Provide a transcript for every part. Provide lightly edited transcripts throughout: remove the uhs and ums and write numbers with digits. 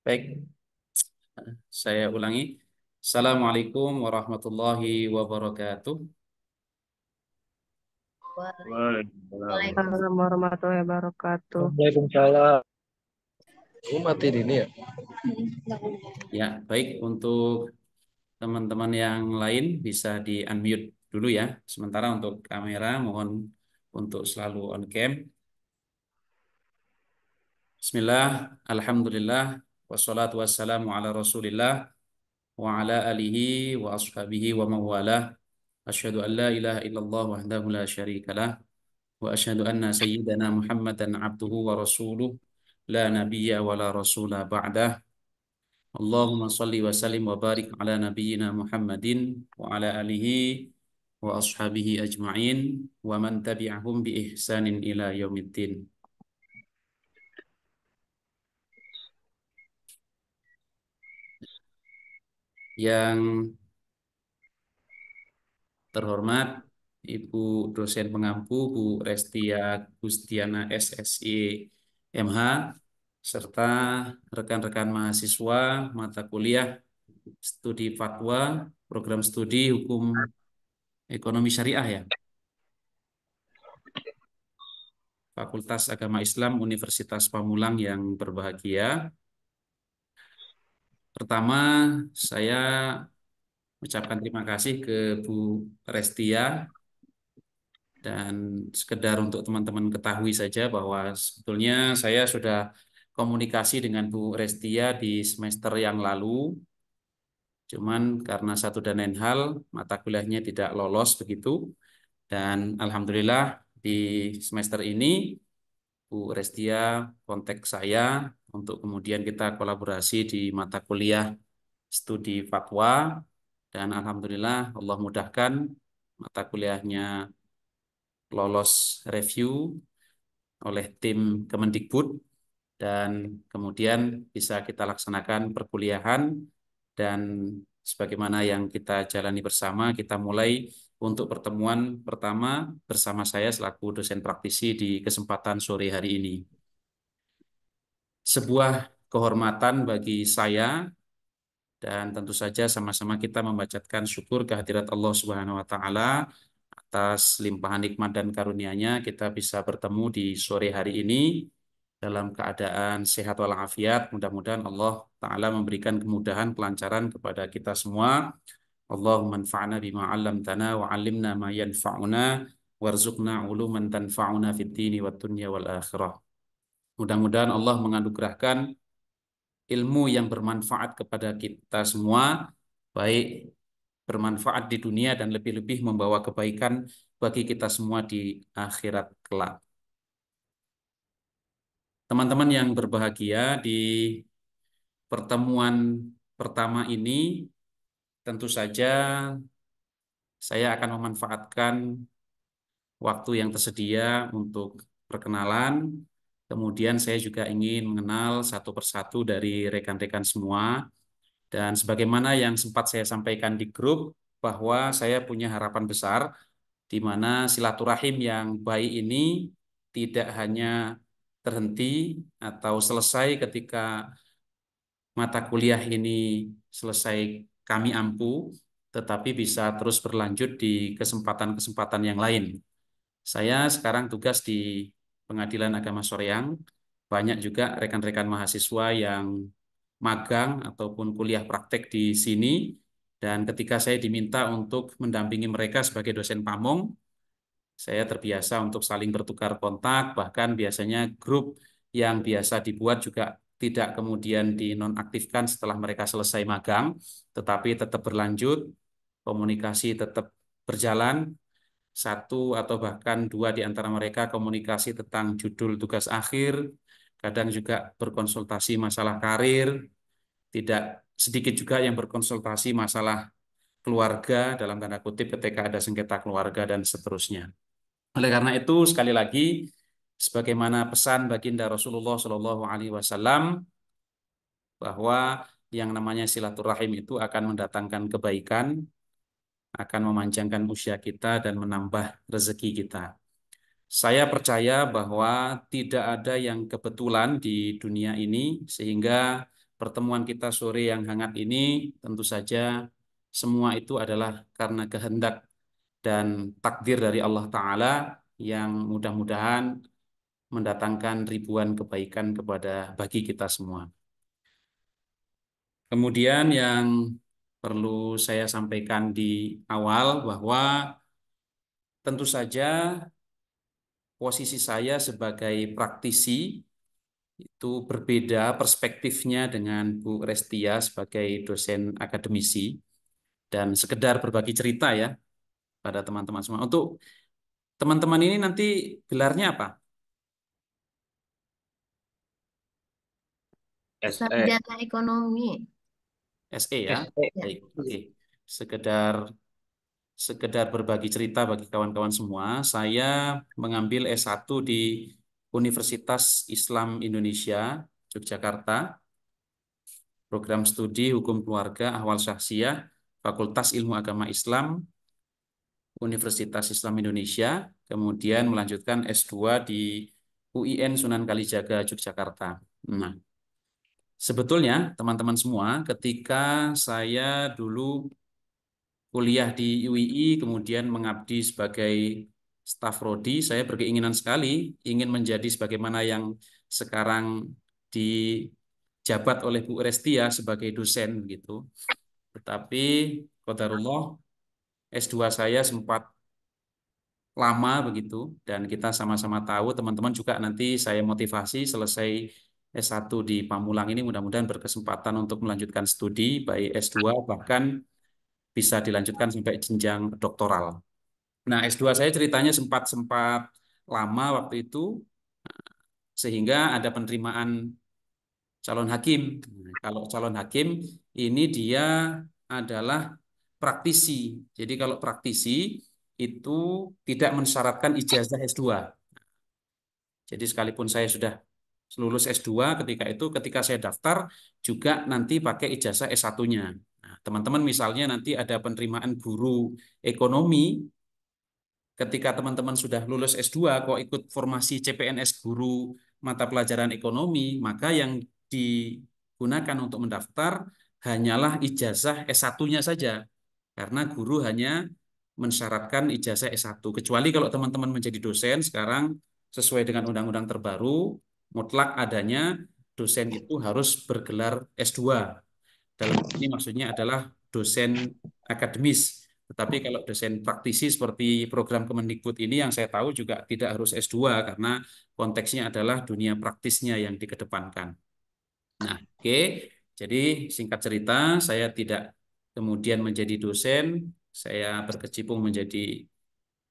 Baik, saya ulangi. Assalamualaikum warahmatullahi wabarakatuh. Waalaikumsalam. Assalamualaikum warahmatullahi wabarakatuh. Waalaikumsalam. Ini mati ini ya. Ya, baik untuk teman-teman yang lain bisa di-unmute dulu ya. Sementara untuk kamera mohon untuk selalu on cam. Bismillah, alhamdulillah, wassalatu wassalamu ala Rasulillah wa ala alihi wa ashabihi wa mawalah. Asyhadu an la ilaha illallah wahdahu la syarikalah. Wa asyhadu anna sayyidana Muhammadan abduhu wa rasuluh la nabiyya wa la rasula ba'dah. Allahumma salli wa sallim wa barik ala nabiyyina Muhammadin wa ala alihi wa ashabihi ajma'in wa man tabi'ahum bi ihsanin ila yaumiddin. Yang terhormat Ibu dosen pengampu Bu Restia Gustiana SSI MH serta rekan-rekan mahasiswa mata kuliah studi fatwa program studi hukum ekonomi syariah ya Fakultas Agama Islam Universitas Pamulang yang berbahagia. Pertama, saya ucapkan terima kasih ke Bu Restia dan sekedar untuk teman-teman ketahui saja bahwa sebetulnya saya sudah komunikasi dengan Bu Restia di semester yang lalu. Cuman karena satu dan lain hal mata kuliahnya tidak lolos begitu dan alhamdulillah di semester ini Bu Restia kontak saya untuk kemudian kita kolaborasi di mata kuliah studi fatwa dan alhamdulillah Allah mudahkan mata kuliahnya lolos review oleh tim Kemendikbud dan kemudian bisa kita laksanakan perkuliahan dan sebagaimana yang kita jalani bersama kita mulai untuk pertemuan pertama bersama saya selaku dosen praktisi di kesempatan sore hari ini. Sebuah kehormatan bagi saya dan tentu saja sama-sama kita memanjatkan syukur kehadirat Allah Subhanahu wa taala atas limpahan nikmat dan karunia-Nya kita bisa bertemu di sore hari ini dalam keadaan sehat walafiat. Mudah-mudahan Allah taala memberikan kemudahan kelancaran kepada kita semua. Allahumma anfa'na bima 'allamtana wa 'allimna ma yanfa'una warzuqna 'uluman tanfa'una fid dini wad dunya wal akhirah. Mudah-mudahan Allah menganugerahkan ilmu yang bermanfaat kepada kita semua, baik bermanfaat di dunia dan lebih-lebih membawa kebaikan bagi kita semua di akhirat kelak. Teman-teman yang berbahagia, di pertemuan pertama ini tentu saja saya akan memanfaatkan waktu yang tersedia untuk perkenalan. Kemudian saya juga ingin mengenal satu persatu dari rekan-rekan semua. Dan sebagaimana yang sempat saya sampaikan di grup, bahwa saya punya harapan besar di mana silaturahim yang baik ini tidak hanya terhenti atau selesai ketika mata kuliah ini selesai kami ampu, tetapi bisa terus berlanjut di kesempatan-kesempatan yang lain. Saya sekarang tugas di Pengadilan Agama Soreang, banyak juga rekan-rekan mahasiswa yang magang ataupun kuliah praktek di sini, dan ketika saya diminta untuk mendampingi mereka sebagai dosen pamong, saya terbiasa untuk saling bertukar kontak, bahkan biasanya grup yang biasa dibuat juga tidak kemudian dinonaktifkan setelah mereka selesai magang, tetapi tetap berlanjut, komunikasi tetap berjalan, satu atau bahkan dua di antara mereka komunikasi tentang judul tugas akhir, kadang juga berkonsultasi masalah karir, tidak sedikit juga yang berkonsultasi masalah keluarga dalam tanda kutip ketika ada sengketa keluarga dan seterusnya. Oleh karena itu, sekali lagi, sebagaimana pesan baginda Rasulullah Shallallahu Alaihi Wasallam bahwa yang namanya silaturahim itu akan mendatangkan kebaikan, akan memanjangkan usia kita dan menambah rezeki kita. Saya percaya bahwa tidak ada yang kebetulan di dunia ini, sehingga pertemuan kita sore yang hangat ini tentu saja semua itu adalah karena kehendak dan takdir dari Allah Ta'ala yang mudah-mudahan mendatangkan ribuan kebaikan kepada bagi kita semua. Kemudian yang perlu saya sampaikan di awal bahwa tentu saja posisi saya sebagai praktisi itu berbeda perspektifnya dengan Bu Restia sebagai dosen akademisi dan sekedar berbagi cerita ya pada teman-teman semua. Untuk teman-teman ini nanti gelarnya apa? SE. Sarjana ekonomi. SE ya. SE. Ya. Baik, oke. Sekedar sekedar berbagi cerita bagi kawan-kawan semua, saya mengambil S1 di Universitas Islam Indonesia, Yogyakarta, program studi Hukum Keluarga Ahwal Syahsiah, Fakultas Ilmu Agama Islam, Universitas Islam Indonesia, kemudian melanjutkan S2 di UIN Sunan Kalijaga, Yogyakarta. Nah, sebetulnya teman-teman semua, ketika saya dulu kuliah di UII, kemudian mengabdi sebagai staf prodi, saya berkeinginan sekali ingin menjadi sebagaimana yang sekarang dijabat oleh Bu Restia sebagai dosen gitu. Tetapi qadarullah S2 saya sempat lama begitu dan kita sama-sama tahu teman-teman juga nanti saya motivasi selesai S1 di Pamulang ini mudah-mudahan berkesempatan untuk melanjutkan studi baik S2 bahkan bisa dilanjutkan sampai jenjang doktoral. Nah, S2 saya ceritanya sempat sempat lama waktu itu sehingga ada penerimaan calon hakim. Nah, kalau calon hakim ini dia adalah praktisi. Jadi kalau praktisi itu tidak mensyaratkan ijazah S2. Jadi sekalipun saya sudah lulus S2 ketika itu, ketika saya daftar juga nanti pakai ijazah S1-nya. Nah, teman-teman misalnya nanti ada penerimaan guru ekonomi, ketika teman-teman sudah lulus S2 kok ikut formasi CPNS guru mata pelajaran ekonomi, maka yang digunakan untuk mendaftar hanyalah ijazah S1-nya saja. Karena guru hanya mensyaratkan ijazah S1. Kecuali kalau teman-teman menjadi dosen sekarang sesuai dengan undang-undang terbaru, mutlak adanya dosen itu harus bergelar S2. Dalam ini maksudnya adalah dosen akademis. Tetapi kalau dosen praktisi seperti program Kemendikbud ini yang saya tahu juga tidak harus S2 karena konteksnya adalah dunia praktisnya yang dikedepankan. Nah, oke. Jadi singkat cerita, saya tidak kemudian menjadi dosen, saya berkecimpung menjadi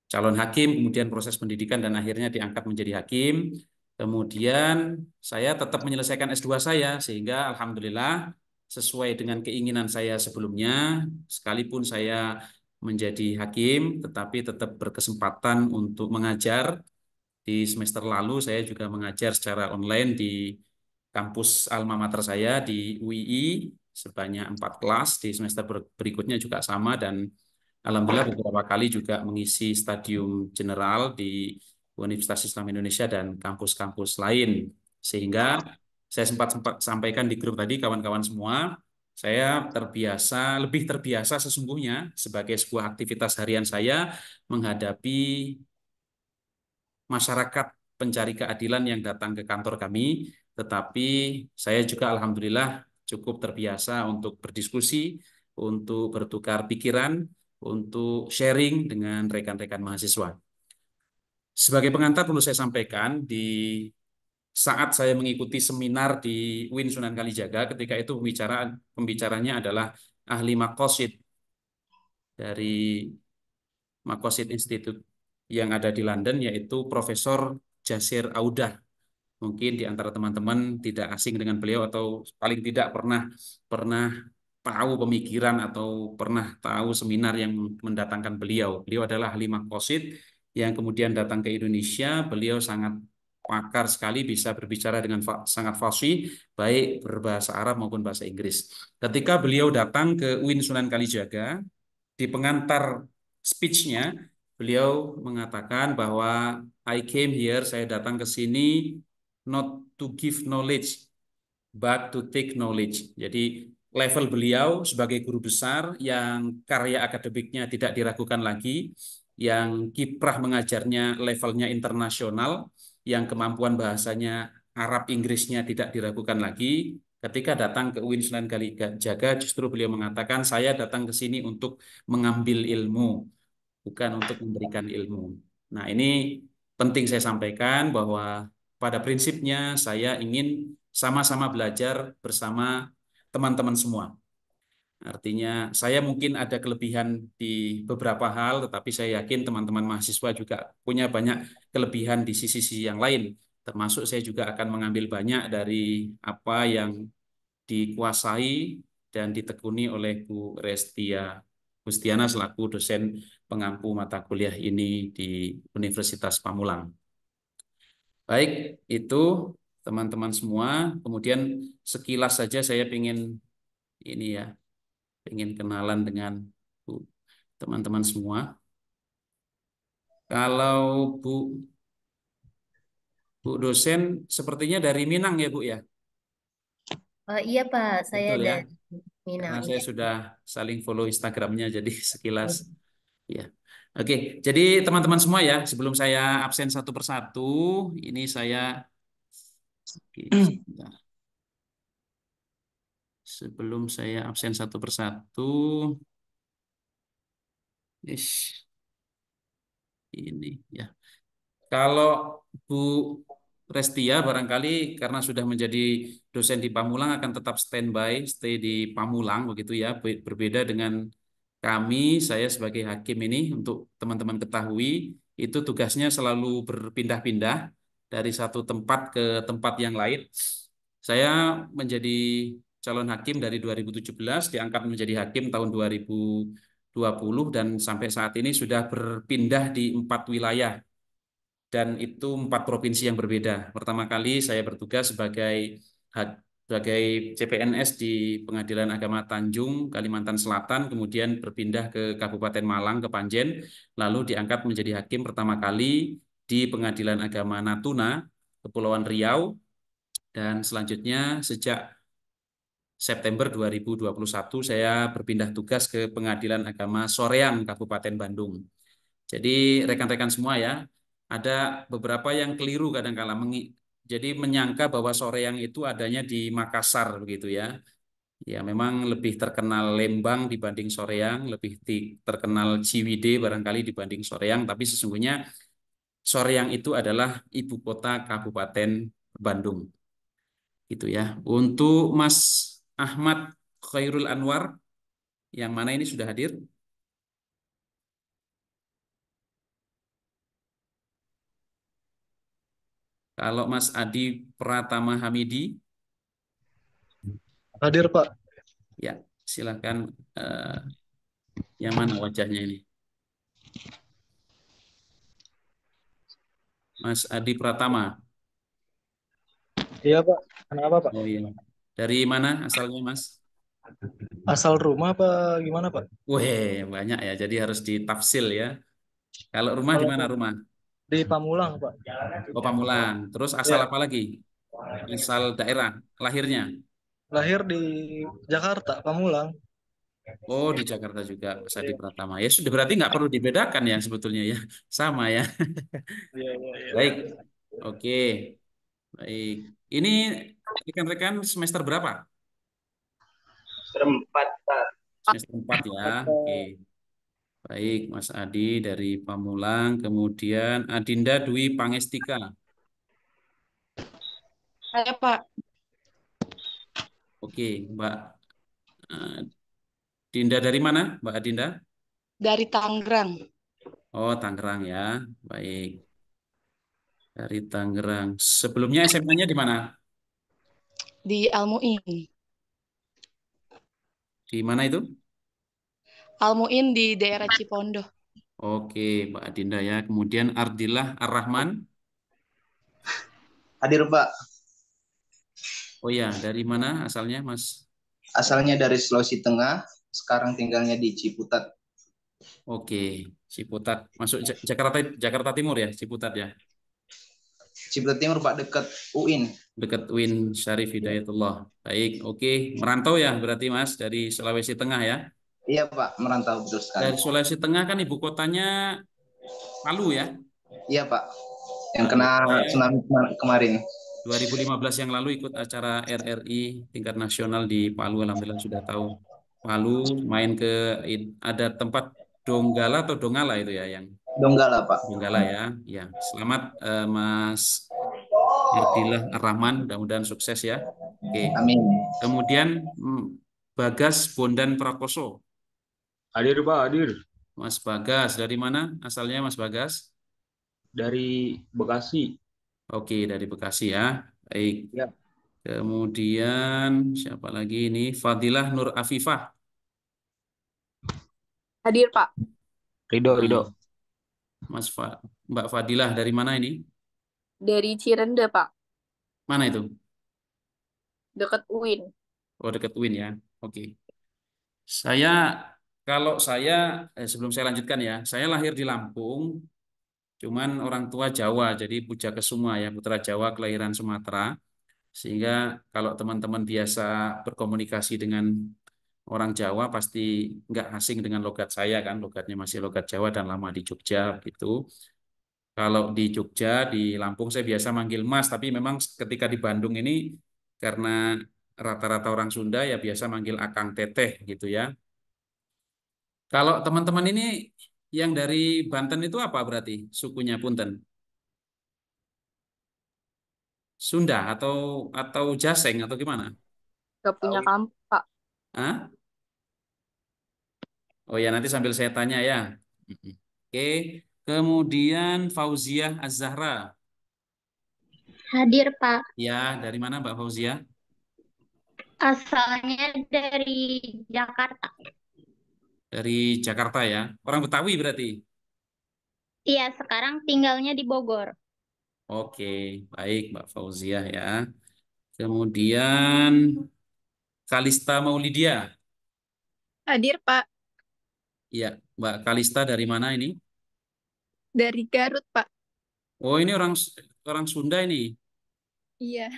calon hakim, kemudian proses pendidikan dan akhirnya diangkat menjadi hakim. Kemudian saya tetap menyelesaikan S2 saya sehingga alhamdulillah sesuai dengan keinginan saya sebelumnya, sekalipun saya menjadi hakim tetapi tetap berkesempatan untuk mengajar. Di semester lalu saya juga mengajar secara online di kampus alma mater saya di UII sebanyak 4 kelas, di semester berikutnya juga sama dan alhamdulillah beberapa kali juga mengisi stadium general di Universitas Islam Indonesia dan kampus-kampus lain. Sehingga saya sempat sempat sampaikan di grup tadi kawan-kawan semua, saya lebih terbiasa sesungguhnya sebagai sebuah aktivitas harian saya menghadapi masyarakat pencari keadilan yang datang ke kantor kami, tetapi saya juga alhamdulillah cukup terbiasa untuk berdiskusi, untuk bertukar pikiran, untuk sharing dengan rekan-rekan mahasiswa. Sebagai pengantar perlu saya sampaikan, di saat saya mengikuti seminar di UIN Sunan Kalijaga, ketika itu pembicaranya adalah ahli makosid dari Makosid Institute yang ada di London, yaitu Profesor Jasir Audah. Mungkin di antara teman-teman tidak asing dengan beliau atau paling tidak pernah pernah tahu pemikiran atau pernah tahu seminar yang mendatangkan beliau. Beliau adalah ahli makosid yang kemudian datang ke Indonesia. Beliau sangat pakar sekali, bisa berbicara dengan sangat fasih, baik berbahasa Arab maupun bahasa Inggris. Ketika beliau datang ke UIN Sunan Kalijaga, di pengantar speech-nya, beliau mengatakan bahwa I came here, saya datang ke sini not to give knowledge, but to take knowledge. Jadi level beliau sebagai guru besar yang karya akademiknya tidak diragukan lagi, yang kiprah mengajarnya levelnya internasional, yang kemampuan bahasanya Arab Inggrisnya tidak diragukan lagi. Ketika datang ke UIN Sunan Kalijaga, justru beliau mengatakan, saya datang ke sini untuk mengambil ilmu, bukan untuk memberikan ilmu. Nah, ini penting saya sampaikan bahwa pada prinsipnya saya ingin sama-sama belajar bersama teman-teman semua. Artinya saya mungkin ada kelebihan di beberapa hal, tetapi saya yakin teman-teman mahasiswa juga punya banyak kelebihan di sisi-sisi yang lain. Termasuk saya juga akan mengambil banyak dari apa yang dikuasai dan ditekuni oleh Bu Restia Gustiana selaku dosen pengampu mata kuliah ini di Universitas Pamulang. Baik, itu teman-teman semua. Kemudian sekilas saja saya ingin ini ya, ingin kenalan dengan Bu teman-teman semua. Kalau Bu dosen sepertinya dari Minang ya Bu ya? Oh, iya Pak, saya Betul ya? dari Minang. Karena saya Iya. sudah saling follow Instagramnya jadi sekilas. Ya. Oke, jadi teman-teman semua ya, sebelum saya absen satu persatu, ini saya oke, sebentar. Sebelum saya absen satu persatu, ish, ini ya. Kalau Bu Restia barangkali karena sudah menjadi dosen di Pamulang akan tetap standby, stay di Pamulang begitu ya. Berbeda dengan kami, saya sebagai hakim ini untuk teman-teman ketahui itu tugasnya selalu berpindah-pindah dari satu tempat ke tempat yang lain. Saya menjadi calon hakim dari 2017, diangkat menjadi hakim tahun 2020 dan sampai saat ini sudah berpindah di 4 wilayah dan itu 4 provinsi yang berbeda. Pertama kali saya bertugas sebagai CPNS di Pengadilan Agama Tanjung, Kalimantan Selatan, kemudian berpindah ke Kabupaten Malang, ke Panjen, lalu diangkat menjadi hakim pertama kali di Pengadilan Agama Natuna, Kepulauan Riau, dan selanjutnya sejak September 2021 saya berpindah tugas ke Pengadilan Agama Soreang, Kabupaten Bandung. Jadi rekan-rekan semua ya, ada beberapa yang keliru kadang-kala jadi menyangka bahwa Soreang itu adanya di Makassar begitu ya. Ya memang lebih terkenal Lembang dibanding Soreang, lebih terkenal Ciwidey barangkali dibanding Soreang, tapi sesungguhnya Soreang itu adalah ibu kota Kabupaten Bandung. Gitu ya. Untuk Mas Ahmad Khairul Anwar yang mana ini sudah hadir? Kalau Mas Adi Pratama Hamidi, Hadir, Pak. ya, silakan. eh, yang mana wajahnya ini? Mas Adi Pratama. Iya, Pak. Kenapa, Pak? Oh iya. Dari mana asalnya, Mas? Asal rumah apa gimana, Pak? Weh, banyak ya. Jadi harus ditafsil ya. Kalau rumah di Kalau mana rumah? di Pamulang, Pak. Oh, Pamulang. Terus asal Ya, apa lagi? Asal daerah, lahirnya. lahir di Jakarta, Pamulang. Oh, di Jakarta juga, Mas Adi Pratama. Ya sudah berarti nggak perlu dibedakan ya sebetulnya ya. Sama ya. Iya, iya, Baik. iya. Oke. Baik. Ini rekan-rekan semester berapa? Berempat, Pak. Semester 4 ya. Oke. Baik, Mas Adi dari Pamulang, kemudian Adinda Dwi Pangestika. Saya Pak Oke, Mbak eh, Dinda dari mana, Mbak Adinda? dari Tangerang Oh, Tangerang ya. Baik, dari Tangerang. Sebelumnya SMA-nya di mana? di Almuin. Di mana itu? Almuin di daerah Cipondoh. Oke, Mbak Adinda ya. Kemudian Ardillah Ar-Rahman. Hadir Pak, Oh ya, dari mana asalnya, Mas? asalnya dari Sulawesi Tengah, sekarang tinggalnya di Ciputat. Oke, Ciputat. Masuk Jakarta Jakarta Timur ya, Ciputat ya. Ciputat Timur Pak, dekat UIN. Dekat UIN Syarif Hidayatullah. Baik, oke. Merantau ya berarti Mas dari Sulawesi Tengah ya. Iya Pak, merantau betul sekali. Dari Sulawesi Tengah kan ibu kotanya Palu ya. Iya Pak, yang Palu. kena Saya tsunami kemarin. 2015 yang lalu ikut acara RRI tingkat nasional di Palu, alhamdulillah sudah tahu. Palu main ke ada tempat Donggala atau Donggala itu ya yang Donggala Pak. Donggala ya. Ya, selamat Mas Ardillah Ar-Rahman, mudah-mudahan sukses ya. Oke. Amin. Kemudian Bagas Bondan Prakoso. Hadir Pak, hadir. Mas Bagas dari mana asalnya Mas Bagas? Dari Bekasi. Oke, dari Bekasi ya. Baik. Ya. Kemudian siapa lagi ini? Fadilah Nur Afifah. Hadir, Pak. Ridho, Ridho. Mbak Fadilah dari mana ini? Dari Cirende, Pak. Mana itu? Dekat UIN. Oh, dekat UIN ya. Oke. Saya kalau saya sebelum saya lanjutkan ya, saya lahir di Lampung, cuman orang tua Jawa, jadi Puja Kesuma ya, putra Jawa kelahiran Sumatera. Sehingga kalau teman-teman biasa berkomunikasi dengan orang Jawa pasti nggak asing dengan logat saya kan, logatnya masih logat Jawa dan lama di Jogja gitu. Kalau di Jogja, di Lampung saya biasa manggil Mas, tapi memang ketika di Bandung ini karena rata-rata orang Sunda ya biasa manggil Akang Teteh gitu ya. Kalau teman-teman ini yang dari Banten itu apa berarti sukunya Punten? Sunda atau Jaseng atau gimana? Gak punya kampus, Pak. Hah? Oh ya, nanti sambil saya tanya ya. Oke. Kemudian Fauziah Az-Zahra. Hadir, Pak. Ya, dari mana Mbak Fauziah? Asalnya dari Jakarta. Dari Jakarta ya. Orang Betawi berarti. Iya, sekarang tinggalnya di Bogor. Oke, baik Mbak Fauziah ya. Kemudian Kalista Maulidia. Hadir, Pak. Ya, Mbak Kalista dari mana ini? Dari Garut, Pak. Oh, ini orang Sunda ini. Iya.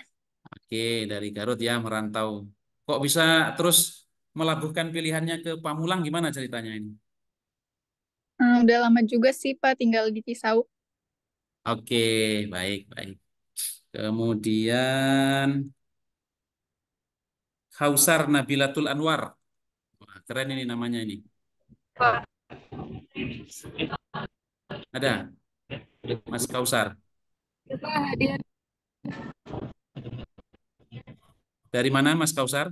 Oke, dari Garut ya, merantau. Kok bisa terus melabuhkan pilihannya ke Pamulang gimana ceritanya ini? Udah lama juga sih, Pak, tinggal di Cisauk. Oke, baik, baik. Kemudian Kausar Nabilatul Anwar. Wah, keren ini namanya ini. Ada Mas Kausar. Hadir. Dari mana Mas Kausar?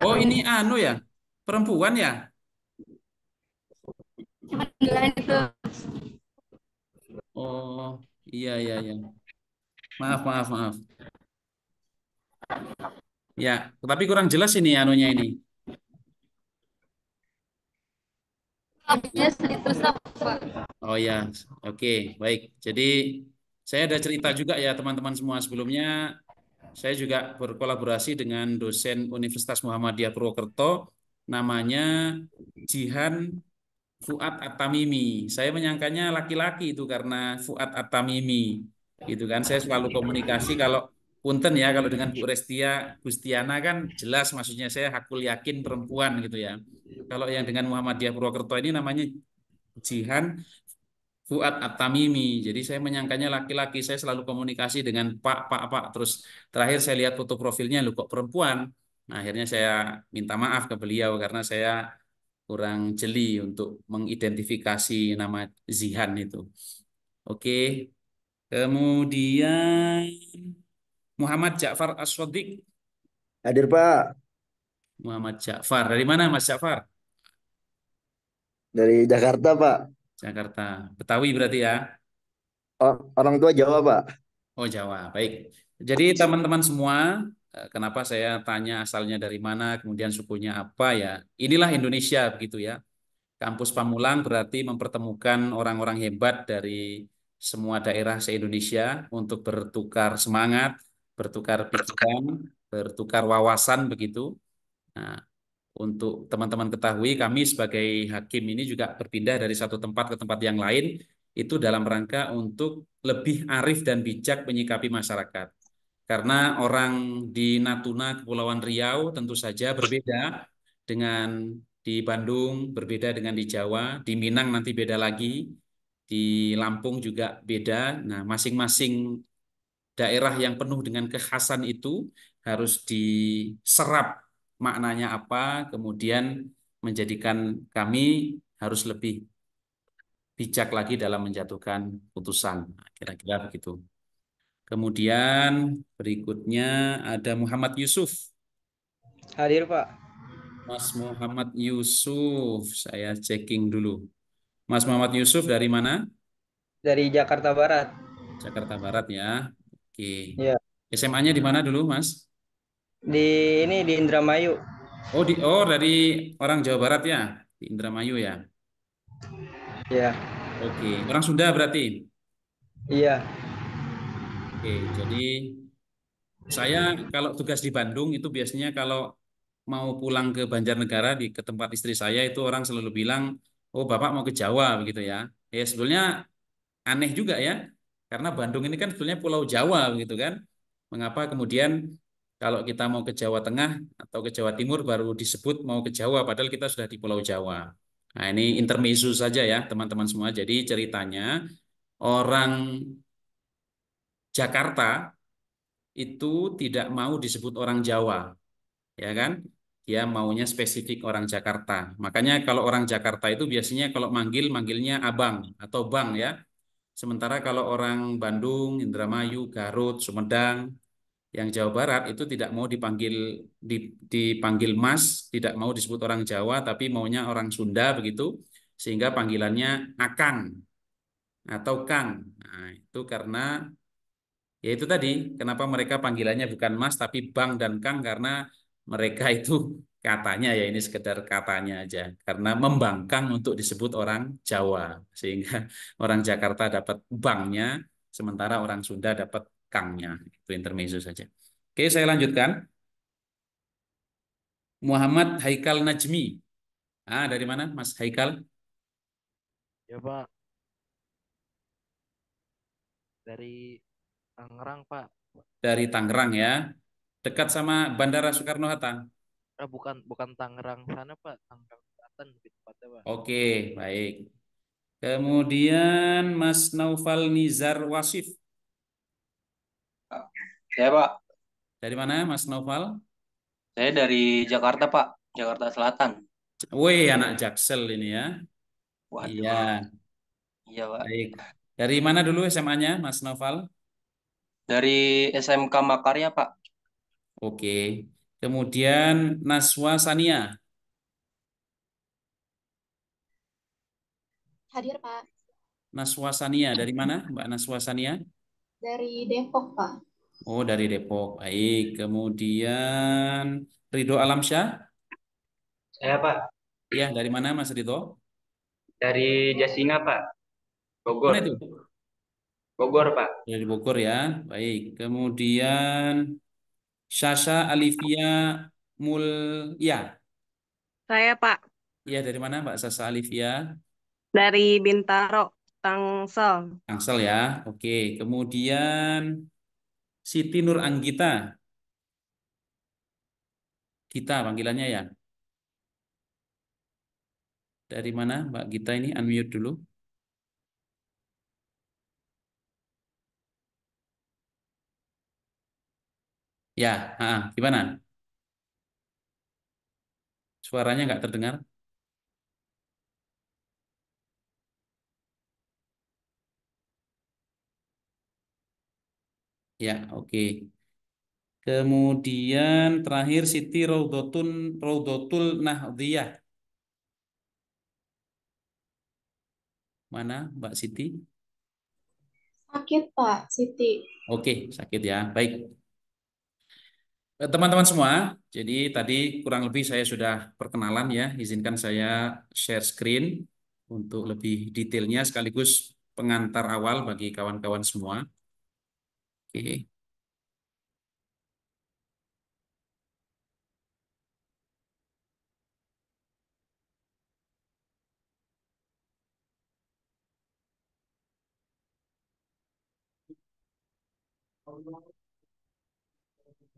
Oh, ini anu ya. Perempuan ya? Oh, iya, iya, iya. Maaf, maaf, maaf. Ya, tapi kurang jelas ini anunya ini. Oh ya, oke, baik. Jadi saya ada cerita juga ya teman-teman semua sebelumnya. Saya juga berkolaborasi dengan dosen Universitas Muhammadiyah Purwokerto, namanya Jihan Fuad At-Tamimi. Saya menyangkanya laki-laki itu karena Fuad At-Tamimi, gitu kan. Saya selalu komunikasi kalau punten ya, kalau dengan Bu Restia Gustiana kan jelas maksudnya saya hakul yakin perempuan gitu ya. Kalau yang dengan Muhammadiyah Purwokerto ini namanya Jihan Fuad At-Tamimi. Jadi saya menyangkanya laki-laki. Saya selalu komunikasi dengan Pak, Pak, Pak. Terus terakhir saya lihat foto profilnya, lu kok perempuan. Nah, akhirnya saya minta maaf ke beliau karena saya kurang jeli untuk mengidentifikasi nama Zihan itu. Oke. Kemudian Muhammad Ja'far As-Shadiq. Hadir Pak, Muhammad Ja'far. Dari mana Mas Ja'far? dari Jakarta Pak. Jakarta. Betawi berarti ya? Orang tua Jawa Pak. Oh, Jawa. Baik. Jadi teman-teman semua, kenapa saya tanya asalnya dari mana, kemudian sukunya apa ya? Inilah Indonesia begitu ya. Kampus Pamulang berarti mempertemukan orang-orang hebat dari semua daerah se-Indonesia untuk bertukar semangat, bertukar pikiran, bertukar wawasan begitu. Nah, untuk teman-teman ketahui, kami sebagai hakim ini juga berpindah dari satu tempat ke tempat yang lain. itu dalam rangka untuk lebih arif dan bijak menyikapi masyarakat. Karena orang di Natuna, Kepulauan Riau tentu saja berbeda dengan di Bandung, berbeda dengan di Jawa, di Minang nanti beda lagi, di Lampung juga beda. Nah, masing-masing daerah yang penuh dengan kekhasan itu harus diserap maknanya apa, kemudian menjadikan kami harus lebih bijak lagi dalam menjatuhkan putusan. Nah, kira-kira begitu. Kemudian berikutnya ada Muhammad Yusuf. Hadir, Pak. Mas Muhammad Yusuf, saya checking dulu. Mas Muhammad Yusuf dari mana? Dari Jakarta Barat. Jakarta Barat ya. Oke. Ya, SMA-nya di mana dulu, Mas? di Indramayu. Oh dari orang Jawa Barat ya, di Indramayu ya. Ya, Oke, orang Sunda berarti. iya. Oke, jadi saya kalau tugas di Bandung itu biasanya kalau mau pulang ke Banjarnegara ke tempat istri saya itu orang selalu bilang, "Oh, Bapak mau ke Jawa," begitu ya. Ya sebetulnya aneh juga ya. Karena Bandung ini kan sebetulnya Pulau Jawa begitu kan. Mengapa kemudian kalau kita mau ke Jawa Tengah atau ke Jawa Timur baru disebut mau ke Jawa padahal kita sudah di Pulau Jawa. Nah, ini intermezzo saja ya, teman-teman semua. Jadi ceritanya orang Jakarta itu tidak mau disebut orang Jawa, ya kan? Dia maunya spesifik orang Jakarta. Makanya kalau orang Jakarta itu biasanya kalau manggilnya abang atau bang ya. Sementara kalau orang Bandung, Indramayu, Garut, Sumedang, yang Jawa Barat itu tidak mau dipanggil Mas, tidak mau disebut orang Jawa, tapi maunya orang Sunda begitu, sehingga panggilannya Akang atau Kang. Nah, itu karena ya itu tadi, kenapa mereka panggilannya bukan Mas tapi Bang dan Kang karena mereka itu katanya ya ini sekedar katanya aja karena membangkang untuk disebut orang Jawa sehingga orang Jakarta dapat bangnya sementara orang Sunda dapat kangnya. Itu intermezzo saja. Oke, saya lanjutkan. Muhammad Haikal Najmi. Ah, dari mana Mas Haikal? Ya Pak, dari Tangerang Pak. Dari Tangerang ya. Dekat sama Bandara Soekarno-Hatta. Bukan bukan Tangerang sana Pak, Tangerang Selatan lebih tepatnya Pak. Oke, baik. Kemudian Mas Naufal Nizar Wasif. Saya Pak, Dari mana Mas Naufal? saya dari Jakarta Pak, Jakarta Selatan. Wih, anak Jaksel ini ya. Iya, Waduh, iya Pak. baik. Dari mana dulu SMA-nya Mas Naufal? Dari SMK Makarya Pak. Oke. Kemudian Naswa Sania. Hadir, Pak. Naswa Sania, dari mana Mbak Naswa Sania? Dari Depok, Pak. Oh, dari Depok. Baik. Kemudian Ridho Alamsyah. Saya, Pak. Ya, dari mana Mas Ridho? Dari Jasinga, Pak. Bogor. Mana itu? Bogor, Pak. Dari Bogor ya. Baik. Kemudian Sasha Alivia Mulya. Saya Pak, Iya, dari mana Mbak Sasha Alivia? dari Bintaro, Tangsel. Tangsel ya. Oke. Kemudian Siti Nur Anggita. Gita panggilannya ya. Dari mana Mbak Gita ini? Unmute dulu. Ya, gimana? Suaranya nggak terdengar? Ya, oke. Kemudian terakhir Siti Raudotul Nahdiyah. Mana Mbak Siti? Sakit, Pak, Siti. Oke, sakit ya. Baik. Teman-teman semua, jadi tadi kurang lebih saya sudah perkenalan ya. Izinkan saya share screen untuk lebih detailnya sekaligus pengantar awal bagi kawan-kawan semua. Oke.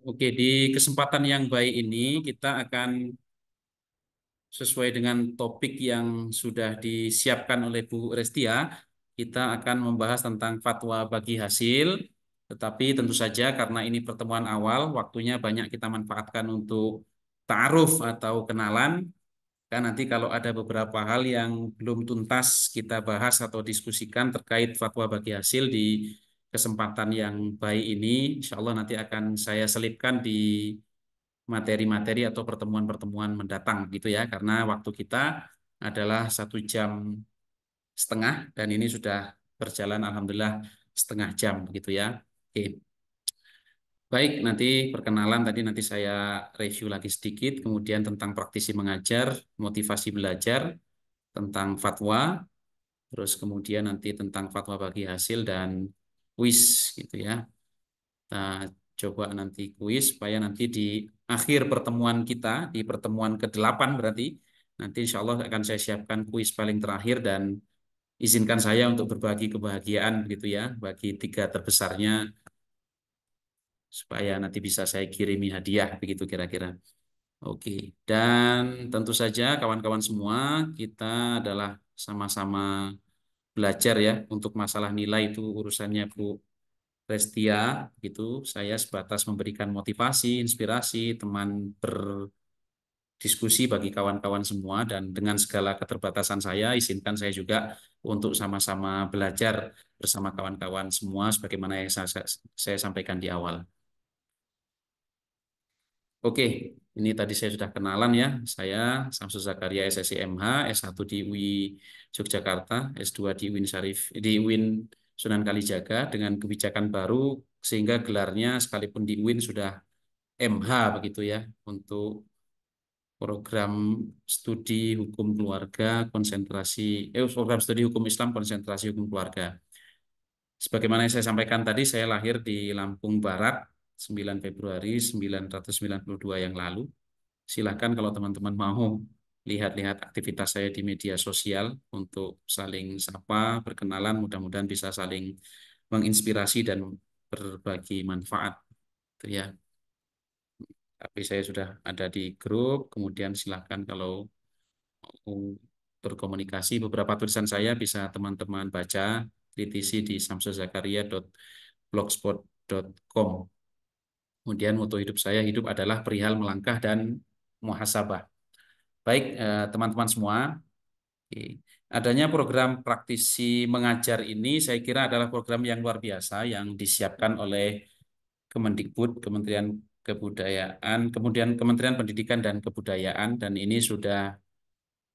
Oke, di kesempatan yang baik ini kita akan sesuai dengan topik yang sudah disiapkan oleh Bu Restia, kita akan membahas tentang fatwa bagi hasil. Tetapi tentu saja karena ini pertemuan awal, waktunya banyak kita manfaatkan untuk ta'aruf atau kenalan. Kan nanti kalau ada beberapa hal yang belum tuntas kita bahas atau diskusikan terkait fatwa bagi hasil di kesempatan yang baik ini, insya Allah nanti akan saya selipkan di materi-materi atau pertemuan-pertemuan mendatang gitu ya, karena waktu kita adalah 1 jam setengah dan ini sudah berjalan alhamdulillah setengah jam begitu ya. Oke. Baik, nanti perkenalan tadi nanti saya review lagi sedikit, kemudian tentang praktisi mengajar, motivasi belajar, tentang fatwa, terus kemudian nanti tentang fatwa bagi hasil dan kuis gitu ya. Nah, coba nanti kuis supaya nanti di akhir pertemuan kita, di pertemuan ke-8 berarti, nanti insya Allah akan saya siapkan kuis paling terakhir dan izinkan saya untuk berbagi kebahagiaan gitu ya, bagi 3 terbesarnya supaya nanti bisa saya kirimi hadiah begitu kira-kira. Oke, dan tentu saja kawan-kawan semua kita adalah sama-sama belajar ya untuk masalah nilai itu urusannya Bu Restia gitu. Saya sebatas memberikan motivasi, inspirasi, teman berdiskusi bagi kawan-kawan semua dan dengan segala keterbatasan saya izinkan saya juga untuk sama-sama belajar bersama kawan-kawan semua sebagaimana yang saya sampaikan di awal. Oke, ini tadi saya sudah kenalan ya. Saya Samsul Zakaria SSIMH, S1 di UI Yogyakarta, S2 di UIN Syarif, di UIN Sunan Kalijaga dengan kebijakan baru sehingga gelarnya sekalipun di UIN sudah MH begitu ya untuk program studi hukum keluarga konsentrasi program studi hukum Islam konsentrasi hukum keluarga. Sebagaimana yang saya sampaikan tadi, saya lahir di Lampung Barat 9 Februari 1992 yang lalu. Silahkan kalau teman-teman mau lihat-lihat aktivitas saya di media sosial untuk saling sapa, berkenalan, mudah-mudahan bisa saling menginspirasi dan berbagi manfaat. Itu ya. Tapi saya sudah ada di grup, kemudian silahkan kalau mau berkomunikasi, beberapa tulisan saya bisa teman-teman baca, kritisi di samsulzakaria.blogspot.com. Kemudian moto hidup saya, hidup adalah perihal melangkah dan muhasabah. Baik, teman-teman semua, adanya program praktisi mengajar ini saya kira adalah program yang luar biasa yang disiapkan oleh Kemendikbud, Kementerian Kebudayaan, kemudian Kementerian Pendidikan dan Kebudayaan, dan ini sudah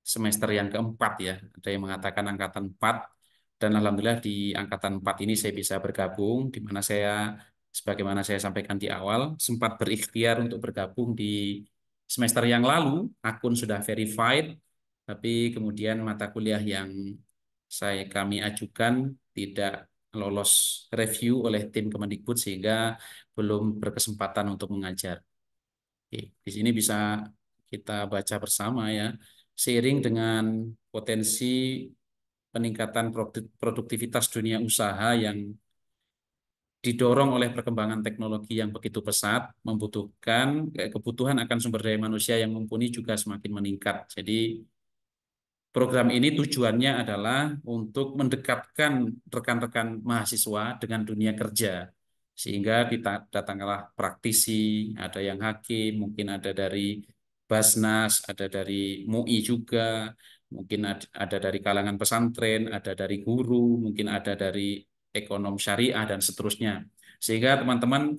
semester yang keempat ya. Ada yang mengatakan angkatan 4, dan alhamdulillah di angkatan 4 ini saya bisa bergabung, di mana saya sebagaimana saya sampaikan di awal sempat berikhtiar untuk bergabung di semester yang lalu, akun sudah verified, tapi kemudian mata kuliah yang kami ajukan tidak lolos review oleh tim Kemendikbud sehingga belum berkesempatan untuk mengajar. Oke, di sini bisa kita baca bersama ya. Seiring dengan potensi peningkatan produktivitas dunia usaha yang didorong oleh perkembangan teknologi yang begitu pesat, membutuhkan kebutuhan akan sumber daya manusia yang mumpuni juga semakin meningkat. Jadi program ini tujuannya adalah untuk mendekatkan rekan-rekan mahasiswa dengan dunia kerja. Sehingga datanglah praktisi, ada yang hakim, mungkin ada dari Basnas, ada dari MUI juga, mungkin ada dari kalangan pesantren, ada dari guru, mungkin ada dari ekonom syariah, dan seterusnya. Sehingga teman-teman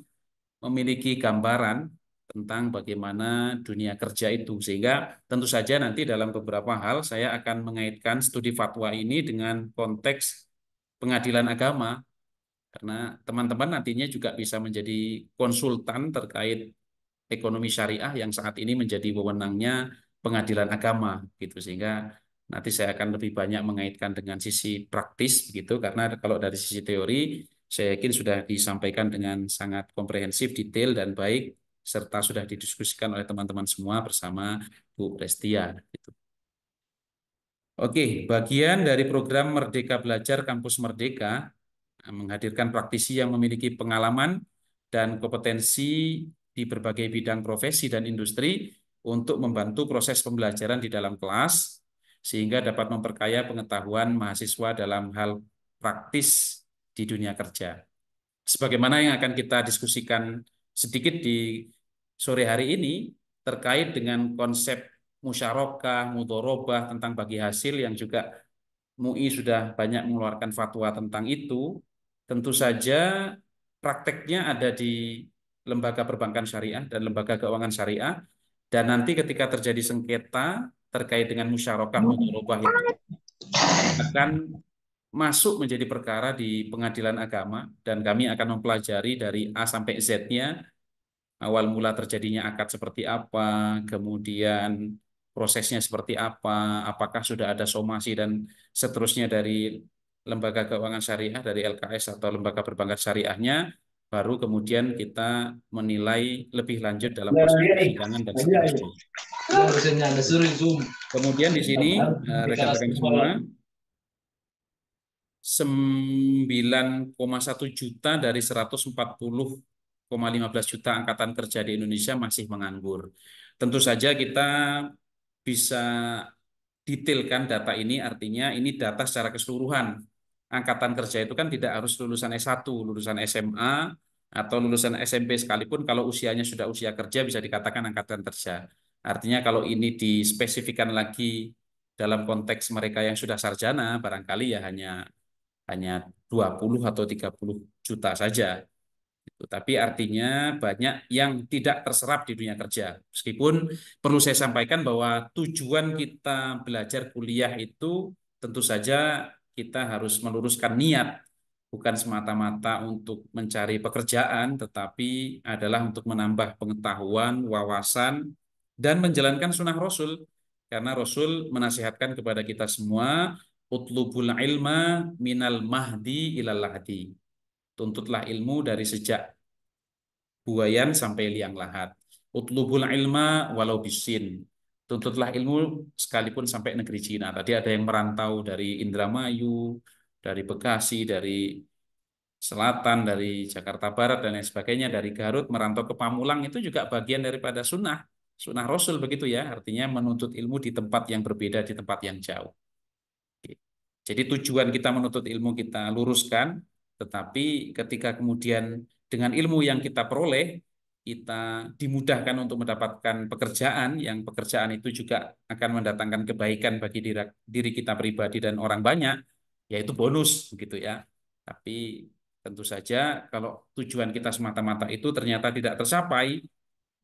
memiliki gambaran tentang bagaimana dunia kerja itu. Sehingga tentu saja nanti dalam beberapa hal saya akan mengaitkan studi fatwa ini dengan konteks pengadilan agama. Karena teman-teman nantinya juga bisa menjadi konsultan terkait ekonomi syariah yang saat ini menjadi wewenangnya pengadilan agama gitu, sehingga nanti saya akan lebih banyak mengaitkan dengan sisi praktis begitu, karena kalau dari sisi teori saya yakin sudah disampaikan dengan sangat komprehensif, detail dan baik, serta sudah didiskusikan oleh teman-teman semua bersama Bu Restia gitu. Oke, bagian dari program Merdeka Belajar Kampus Merdeka menghadirkan praktisi yang memiliki pengalaman dan kompetensi di berbagai bidang profesi dan industri untuk membantu proses pembelajaran di dalam kelas, sehingga dapat memperkaya pengetahuan mahasiswa dalam hal praktis di dunia kerja. Sebagaimana yang akan kita diskusikan sedikit di sore hari ini, terkait dengan konsep musyarakah, mudharabah tentang bagi hasil yang juga MUI sudah banyak mengeluarkan fatwa tentang itu, tentu saja prakteknya ada di lembaga perbankan syariah dan lembaga keuangan syariah, dan nanti ketika terjadi sengketa terkait dengan musyarakah mudharabah itu akan masuk menjadi perkara di pengadilan agama, dan kami akan mempelajari dari A sampai Z-nya, awal mula terjadinya akad seperti apa, kemudian prosesnya seperti apa, apakah sudah ada somasi dan seterusnya dari lembaga keuangan syariah, dari LKS atau lembaga perbankan syariahnya, baru kemudian kita menilai lebih lanjut dalam proses persidangan dan seterusnya. Kemudian di sini rekan-rekan semua, 9,1 juta dari 140,15 juta angkatan kerja di Indonesia masih menganggur. Tentu saja kita bisa detailkan data ini, artinya ini data secara keseluruhan. Angkatan kerja itu kan tidak harus lulusan S1, lulusan SMA, atau lulusan SMP sekalipun, kalau usianya sudah usia kerja bisa dikatakan angkatan kerja. Artinya kalau ini dispesifikan lagi dalam konteks mereka yang sudah sarjana, barangkali ya hanya 20 atau 30 juta saja. Tapi artinya banyak yang tidak terserap di dunia kerja. Meskipun perlu saya sampaikan bahwa tujuan kita belajar kuliah itu tentu saja kita harus meluruskan niat, bukan semata-mata untuk mencari pekerjaan, tetapi adalah untuk menambah pengetahuan, wawasan, dan menjalankan sunnah Rasul. Karena Rasul menasihatkan kepada kita semua, utlubul ilma minal mahdi ilal lahdi. Tuntutlah ilmu dari sejak buayan sampai liang lahat. Utlubul ilma walau bisin. Tuntutlah ilmu sekalipun sampai negeri Cina. Tadi ada yang merantau dari Indramayu, dari Bekasi, dari Selatan, dari Jakarta Barat, dan lain sebagainya, dari Garut merantau ke Pamulang, itu juga bagian daripada sunnah Rasul begitu ya. Artinya menuntut ilmu di tempat yang berbeda, di tempat yang jauh. Jadi tujuan kita menuntut ilmu kita luruskan, tetapi ketika kemudian dengan ilmu yang kita peroleh, kita dimudahkan untuk mendapatkan pekerjaan, yang pekerjaan itu juga akan mendatangkan kebaikan bagi diri kita pribadi dan orang banyak, yaitu bonus begitu ya. Tapi tentu saja kalau tujuan kita semata-mata itu ternyata tidak tercapai,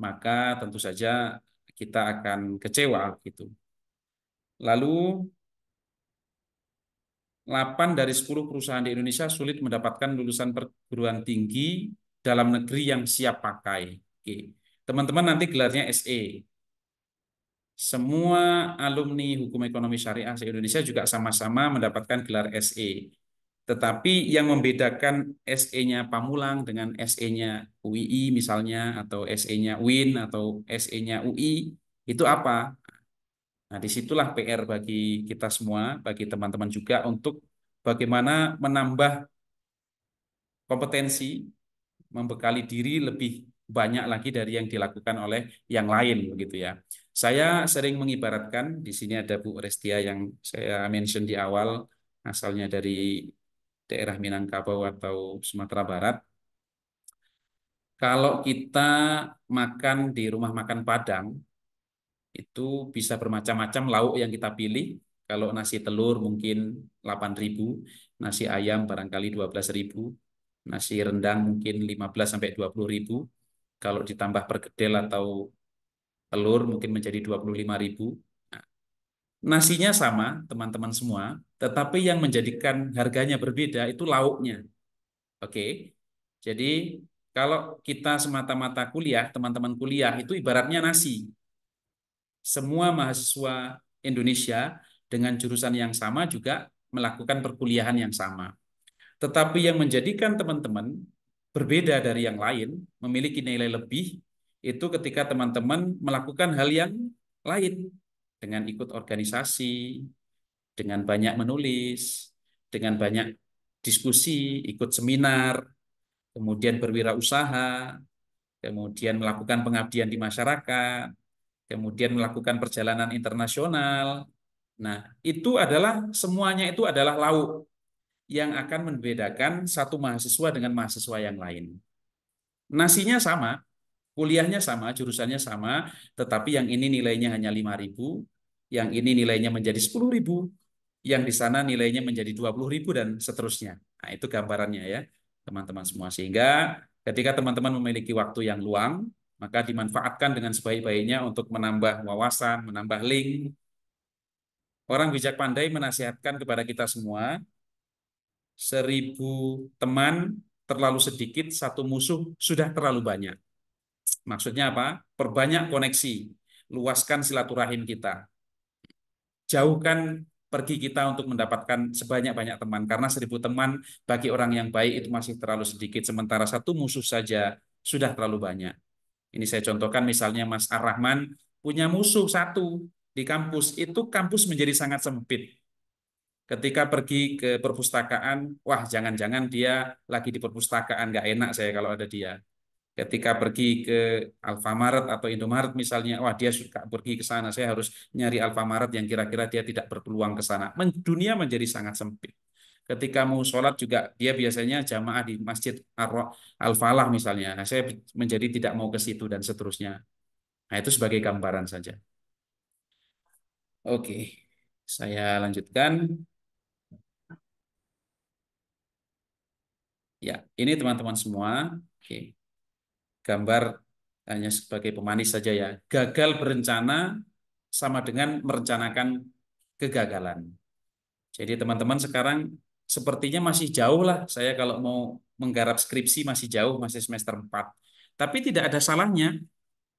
maka tentu saja kita akan kecewa gitu. Lalu 8 dari 10 perusahaan di Indonesia sulit mendapatkan lulusan perguruan tinggi dalam negeri yang siap pakai. Oke. Teman-teman nanti gelarnya SE. Semua alumni Hukum Ekonomi Syariah se-Indonesia juga sama-sama mendapatkan gelar SE. Tetapi yang membedakan SE-nya Pamulang dengan SE-nya UII misalnya, atau SE-nya UIN, atau SE-nya UI, itu apa? Nah, disitulah PR bagi kita semua, bagi teman-teman juga, untuk bagaimana menambah kompetensi, membekali diri lebih banyak lagi dari yang dilakukan oleh yang lain, begitu ya. Saya sering mengibaratkan, di sini ada Bu Restia yang saya mention di awal, asalnya dari daerah Minangkabau atau Sumatera Barat. Kalau kita makan di rumah makan Padang, itu bisa bermacam-macam lauk yang kita pilih. Kalau nasi telur mungkin 8.000, nasi ayam barangkali 12.000, nasi rendang mungkin 15 sampai 20.000. Kalau ditambah perkedel atau telur mungkin menjadi 25.000. Nah, nasinya sama teman-teman semua, tetapi yang menjadikan harganya berbeda itu lauknya. Oke. Jadi kalau kita semata-mata kuliah, teman-teman kuliah itu ibaratnya nasi. Semua mahasiswa Indonesia dengan jurusan yang sama juga melakukan perkuliahan yang sama. Tetapi yang menjadikan teman-teman berbeda dari yang lain, memiliki nilai lebih, itu ketika teman-teman melakukan hal yang lain, dengan ikut organisasi, dengan banyak menulis, dengan banyak diskusi, ikut seminar, kemudian berwirausaha, kemudian melakukan pengabdian di masyarakat, kemudian melakukan perjalanan internasional. Nah, itu adalah semuanya itu adalah lauk yang akan membedakan satu mahasiswa dengan mahasiswa yang lain. Nasinya sama, kuliahnya sama, jurusannya sama, tetapi yang ini nilainya hanya 5.000, yang ini nilainya menjadi 10.000, yang di sana nilainya menjadi 20.000 dan seterusnya. Nah, itu gambarannya ya, teman-teman semua. Sehingga ketika teman-teman memiliki waktu yang luang, maka dimanfaatkan dengan sebaik-baiknya untuk menambah wawasan, menambah link. Orang bijak pandai menasihatkan kepada kita semua, 1.000 teman terlalu sedikit, satu musuh sudah terlalu banyak. Maksudnya apa? Perbanyak koneksi, luaskan silaturahim kita. Jauhkan pergi kita untuk mendapatkan sebanyak-banyak teman, karena 1.000 teman bagi orang yang baik itu masih terlalu sedikit, sementara satu musuh saja sudah terlalu banyak. Ini saya contohkan misalnya Mas Ar-Rahman punya musuh satu di kampus, itu kampus menjadi sangat sempit. Ketika pergi ke perpustakaan, wah jangan-jangan dia lagi di perpustakaan, nggak enak saya kalau ada dia. Ketika pergi ke Alfamaret atau Indomaret misalnya, wah dia suka pergi ke sana, saya harus nyari Alfamaret yang kira-kira dia tidak berpeluang ke sana. Dunia menjadi sangat sempit. Ketika mau sholat juga, dia biasanya jamaah di Masjid Al-Falah misalnya. Nah, saya menjadi tidak mau ke situ dan seterusnya. Nah, itu sebagai gambaran saja. Oke, saya lanjutkan. Ya, ini teman-teman semua. Oke. Gambar hanya sebagai pemanis saja ya. Gagal berencana sama dengan merencanakan kegagalan. Jadi teman-teman sekarang sepertinya masih jauh lah. Saya kalau mau menggarap skripsi masih jauh, masih semester 4. Tapi tidak ada salahnya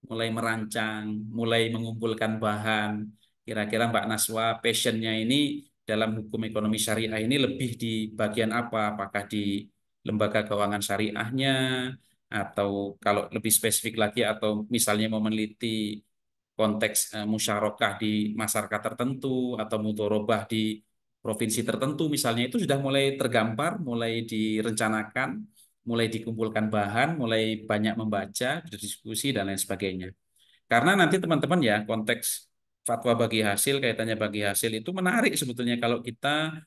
mulai merancang, mulai mengumpulkan bahan. Kira-kira Mbak Naswa passionnya ini dalam hukum ekonomi syariah ini lebih di bagian apa? Apakah di lembaga keuangan syariahnya, atau kalau lebih spesifik lagi, atau misalnya mau meneliti konteks musyarakah di masyarakat tertentu, atau mudharabah di provinsi tertentu misalnya, itu sudah mulai tergambar, mulai direncanakan, mulai dikumpulkan bahan, mulai banyak membaca, berdiskusi, dan lain sebagainya. Karena nanti teman-teman ya, konteks fatwa bagi hasil, kaitannya bagi hasil itu menarik sebetulnya kalau kita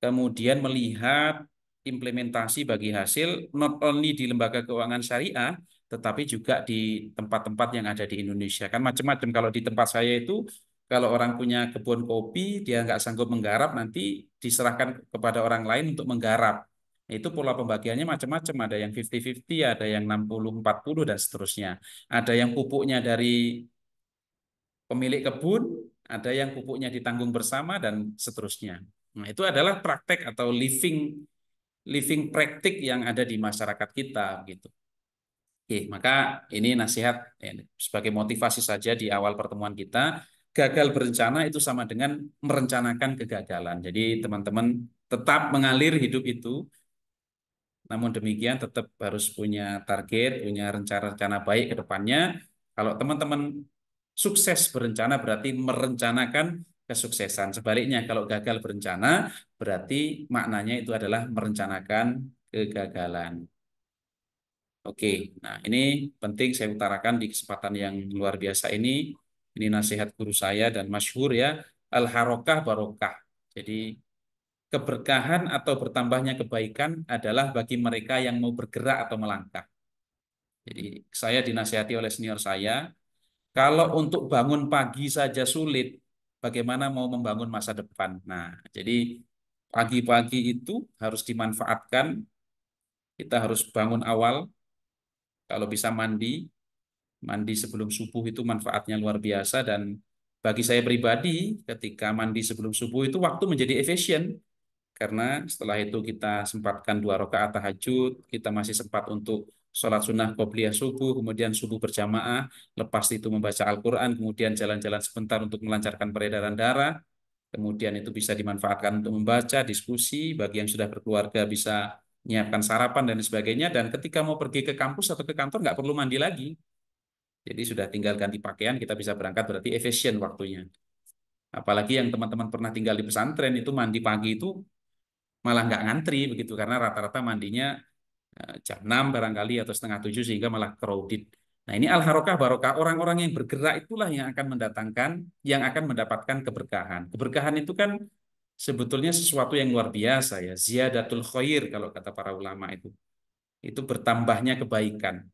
kemudian melihat implementasi bagi hasil not only di lembaga keuangan syariah, tetapi juga di tempat-tempat yang ada di Indonesia. Kan macam-macam. Kalau di tempat saya itu, kalau orang punya kebun kopi, dia nggak sanggup menggarap, nanti diserahkan kepada orang lain untuk menggarap. Itu pola pembagiannya macam-macam. Ada yang 50-50, ada yang 60-40, dan seterusnya. Ada yang pupuknya dari pemilik kebun, ada yang pupuknya ditanggung bersama, dan seterusnya. Nah, itu adalah praktek atau living praktik yang ada di masyarakat kita gitu. Oke, maka ini nasihat sebagai motivasi saja di awal pertemuan kita. Gagal berencana itu sama dengan merencanakan kegagalan. Jadi teman-teman tetap mengalir hidup itu, namun demikian tetap harus punya target, punya rencana-rencana baik ke depannya. Kalau teman-teman sukses berencana berarti merencanakan kesuksesan. Sebaliknya kalau gagal berencana berarti maknanya itu adalah merencanakan kegagalan. Oke, nah ini penting saya utarakan di kesempatan yang luar biasa ini. Ini nasihat guru saya dan masyhur ya, al-harokah barokah. Jadi keberkahan atau bertambahnya kebaikan adalah bagi mereka yang mau bergerak atau melangkah. Jadi saya dinasihati oleh senior saya, kalau untuk bangun pagi saja sulit, bagaimana mau membangun masa depan? Nah, jadi pagi-pagi itu harus dimanfaatkan. Kita harus bangun awal, kalau bisa mandi sebelum subuh itu manfaatnya luar biasa. Dan bagi saya pribadi, ketika mandi sebelum subuh itu waktu menjadi efisien. Karena setelah itu kita sempatkan 2 rakaat tahajud, kita masih sempat untuk sholat sunnah qobliyah subuh, kemudian subuh berjamaah, lepas itu membaca Al-Quran, kemudian jalan-jalan sebentar untuk melancarkan peredaran darah, kemudian itu bisa dimanfaatkan untuk membaca, diskusi, bagi yang sudah berkeluarga bisa menyiapkan sarapan dan sebagainya, dan ketika mau pergi ke kampus atau ke kantor nggak perlu mandi lagi. Jadi sudah tinggal ganti pakaian, kita bisa berangkat, berarti efisien waktunya. Apalagi yang teman-teman pernah tinggal di pesantren, itu mandi pagi itu malah nggak ngantri begitu karena rata-rata mandinya jam 6 barangkali atau setengah 7 sehingga malah crowded. Nah, ini al-harokah barokah, orang-orang yang bergerak itulah yang akan mendatangkan, yang akan mendapatkan keberkahan. Keberkahan itu kan sebetulnya sesuatu yang luar biasa ya, ziyadatul khair kalau kata para ulama itu. Itu bertambahnya kebaikan.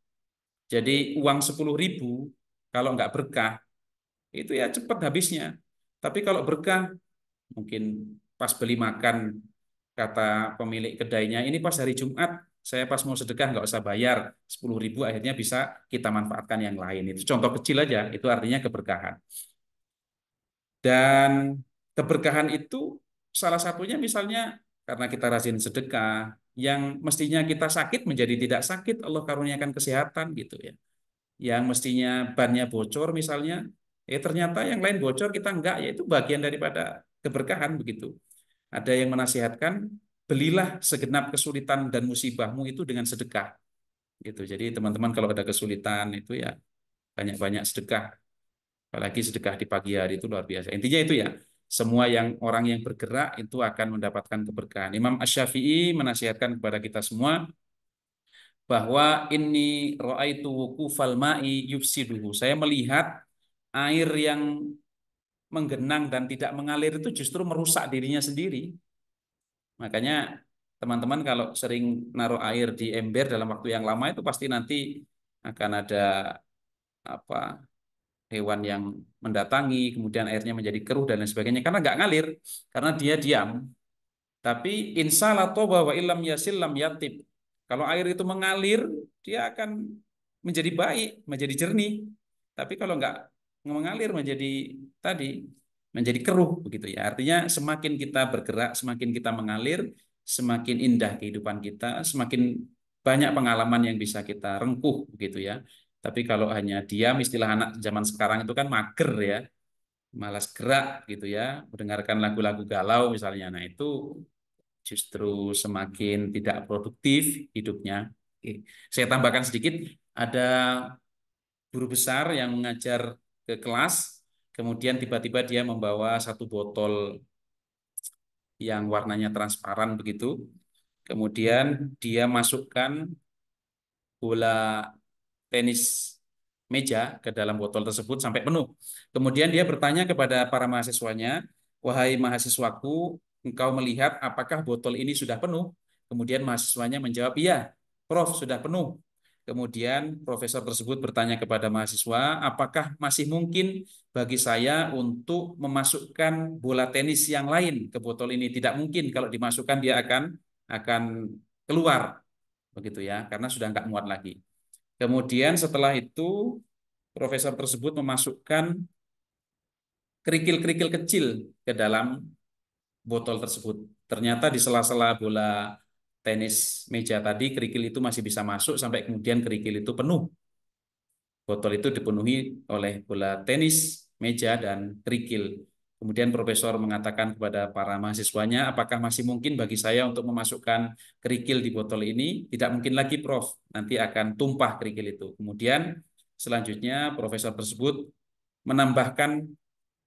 Jadi uang 10.000 kalau nggak berkah itu ya cepat habisnya. Tapi kalau berkah mungkin pas beli makan kata pemilik kedainya ini pas hari Jumat saya pas mau sedekah nggak usah bayar 10.000 akhirnya bisa kita manfaatkan yang lain. Itu contoh kecil aja, itu artinya keberkahan. Dan keberkahan itu salah satunya misalnya karena kita rajin sedekah, yang mestinya kita sakit menjadi tidak sakit, Allah karuniakan kesehatan gitu ya. Yang mestinya bannya bocor misalnya, ternyata yang lain bocor kita enggak, ya itu bagian daripada keberkahan begitu. Ada yang menasihatkan, belilah segenap kesulitan dan musibahmu itu dengan sedekah. Gitu. Jadi teman-teman kalau ada kesulitan itu ya banyak-banyak sedekah. Apalagi sedekah di pagi hari itu luar biasa. Intinya itu ya, semua yang orang yang bergerak itu akan mendapatkan keberkahan. Imam Asy-Syafi'i menasihatkan kepada kita semua bahwa ini ra'aitu wuqufal ma'i yufsiduhu. Saya melihat air yang menggenang dan tidak mengalir itu justru merusak dirinya sendiri. Makanya teman-teman kalau sering naruh air di ember dalam waktu yang lama itu pasti nanti akan ada apa hewan yang mendatangi, kemudian airnya menjadi keruh dan lain sebagainya karena nggak ngalir, karena dia diam. Tapi insya Allah toba wa ilam yasil lam yatib. Kalau air itu mengalir, dia akan menjadi baik, menjadi jernih. Tapi kalau nggak mengalir menjadi tadi menjadi keruh begitu ya. Artinya semakin kita bergerak, semakin kita mengalir, semakin indah kehidupan kita, semakin banyak pengalaman yang bisa kita rengkuh begitu ya. Tapi kalau hanya diam, istilah anak zaman sekarang itu kan mager ya, malas gerak gitu ya, mendengarkan lagu-lagu galau misalnya. Nah itu justru semakin tidak produktif hidupnya. Oke. Saya tambahkan sedikit, ada guru besar yang mengajar ke kelas, kemudian tiba-tiba dia membawa satu botol yang warnanya transparan begitu, kemudian dia masukkan bola tenis meja ke dalam botol tersebut sampai penuh. Kemudian dia bertanya kepada para mahasiswanya, "Wahai mahasiswaku, engkau melihat apakah botol ini sudah penuh?" Kemudian mahasiswanya menjawab, "Iya, Prof, sudah penuh." Kemudian profesor tersebut bertanya kepada mahasiswa, "Apakah masih mungkin bagi saya untuk memasukkan bola tenis yang lain ke botol ini?" Tidak mungkin, kalau dimasukkan dia akan keluar begitu ya, karena sudah nggak muat lagi. Kemudian setelah itu profesor tersebut memasukkan kerikil-kerikil kecil ke dalam botol tersebut. Ternyata di sela-sela bola tenis meja tadi kerikil itu masih bisa masuk sampai kemudian kerikil itu penuh. Botol itu dipenuhi oleh bola tenis, meja, dan kerikil. Kemudian profesor mengatakan kepada para mahasiswanya, "Apakah masih mungkin bagi saya untuk memasukkan kerikil di botol ini?" "Tidak mungkin lagi, Prof. Nanti akan tumpah kerikil itu." Kemudian selanjutnya profesor tersebut menambahkan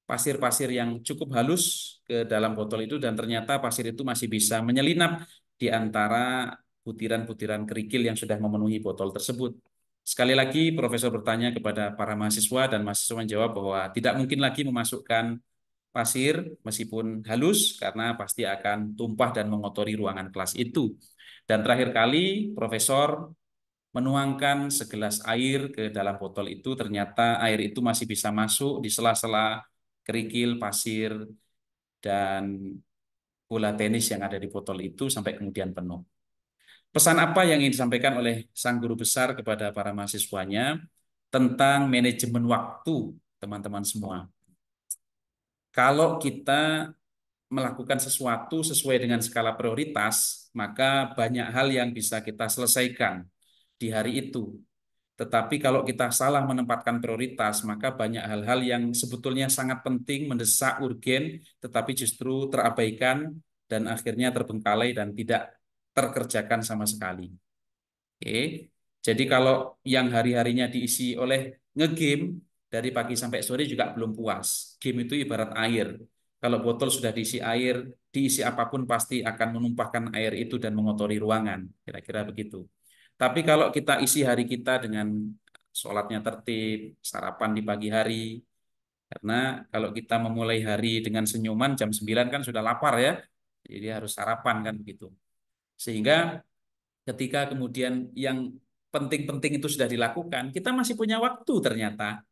pasir-pasir yang cukup halus ke dalam botol itu dan ternyata pasir itu masih bisa menyelinap di antara butiran-butiran kerikil yang sudah memenuhi botol tersebut. Sekali lagi profesor bertanya kepada para mahasiswa dan mahasiswa menjawab bahwa tidak mungkin lagi memasukkan pasir meskipun halus karena pasti akan tumpah dan mengotori ruangan kelas itu. Dan terakhir kali profesor menuangkan segelas air ke dalam botol itu, ternyata air itu masih bisa masuk di sela-sela kerikil, pasir, dan bola tenis yang ada di botol itu sampai kemudian penuh. Pesan apa yang ingin disampaikan oleh sang guru besar kepada para mahasiswanya tentang manajemen waktu, teman-teman semua? Kalau kita melakukan sesuatu sesuai dengan skala prioritas, maka banyak hal yang bisa kita selesaikan di hari itu. Tetapi kalau kita salah menempatkan prioritas, maka banyak hal-hal yang sebetulnya sangat penting, mendesak, urgen, tetapi justru terabaikan dan akhirnya terbengkalai dan tidak terkerjakan sama sekali. Oke. Jadi kalau yang hari-harinya diisi oleh ngegame, dari pagi sampai sore juga belum puas. Game itu ibarat air. Kalau botol sudah diisi air, diisi apapun pasti akan menumpahkan air itu dan mengotori ruangan. Kira-kira begitu. Tapi kalau kita isi hari kita dengan sholatnya tertib, sarapan di pagi hari, karena kalau kita memulai hari dengan senyuman jam 9 kan sudah lapar ya. Jadi harus sarapan kan begitu. Sehingga ketika kemudian yang penting-penting itu sudah dilakukan, kita masih punya waktu ternyata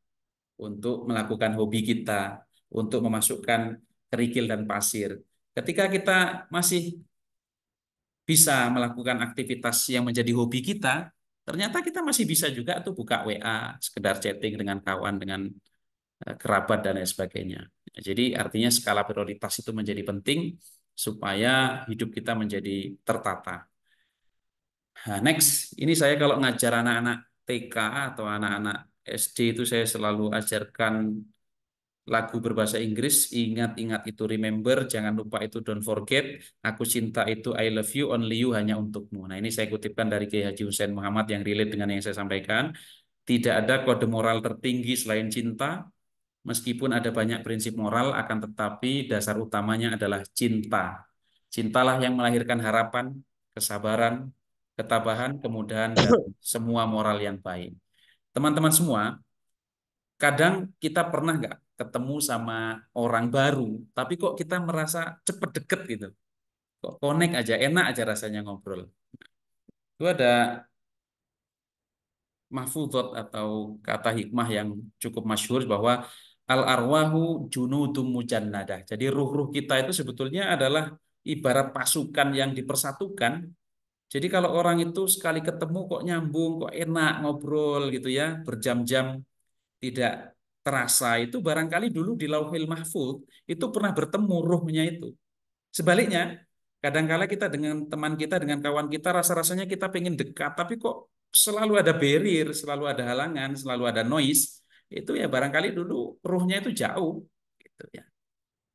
untuk melakukan hobi kita, untuk memasukkan kerikil dan pasir. Ketika kita masih bisa melakukan aktivitas yang menjadi hobi kita, ternyata kita masih bisa juga tuh buka WA, sekedar chatting dengan kawan, dengan kerabat dan lain sebagainya. Jadi artinya skala prioritas itu menjadi penting supaya hidup kita menjadi tertata. Nah, next, ini saya kalau ngajar anak-anak TK atau anak-anak SD itu saya selalu ajarkan lagu berbahasa Inggris, ingat-ingat itu remember, jangan lupa itu don't forget, aku cinta itu I love you, only you hanya untukmu. Nah, ini saya kutipkan dari Kiai Haji Hussein Muhammad yang relate dengan yang saya sampaikan. Tidak ada kode moral tertinggi selain cinta, meskipun ada banyak prinsip moral, akan tetapi dasar utamanya adalah cinta. Cintalah yang melahirkan harapan, kesabaran, ketabahan, kemudahan, dan semua moral yang baik. Teman-teman semua, kadang kita pernah nggak ketemu sama orang baru, tapi kok kita merasa cepet deket gitu. Kok connect aja, enak aja rasanya ngobrol. Itu ada mahfudhot atau kata hikmah yang cukup masyhur bahwa al arwahu junudum mujannadah. Jadi ruh-ruh kita itu sebetulnya adalah ibarat pasukan yang dipersatukan. Jadi kalau orang itu sekali ketemu kok nyambung, kok enak ngobrol gitu ya, berjam-jam tidak terasa, itu barangkali dulu di Lauhil Mahfuz itu pernah bertemu ruhnya itu. Sebaliknya, kadangkala kita dengan teman kita, dengan kawan kita, rasa-rasanya kita pengen dekat, tapi kok selalu ada barrier, selalu ada halangan, selalu ada noise. Itu ya barangkali dulu ruhnya itu jauh, gitu ya.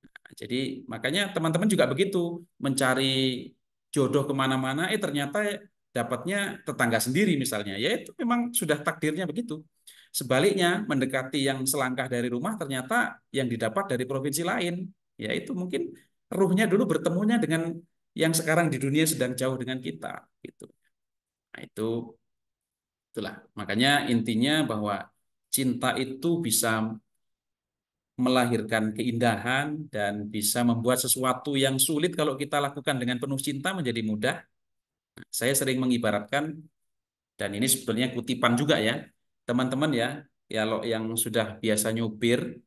Nah, jadi makanya teman-teman juga begitu, mencari jodoh kemana-mana, ternyata dapatnya tetangga sendiri misalnya. Ya itu memang sudah takdirnya begitu. Sebaliknya, mendekati yang selangkah dari rumah, ternyata yang didapat dari provinsi lain. Ya itu mungkin ruhnya dulu bertemunya dengan yang sekarang di dunia sedang jauh dengan kita. Gitu. Nah itulah. Makanya intinya bahwa cinta itu bisa melahirkan keindahan dan bisa membuat sesuatu yang sulit kalau kita lakukan dengan penuh cinta menjadi mudah. Nah, saya sering mengibaratkan, dan ini sebetulnya kutipan juga ya, teman-teman ya, kalau yang sudah biasa nyupir,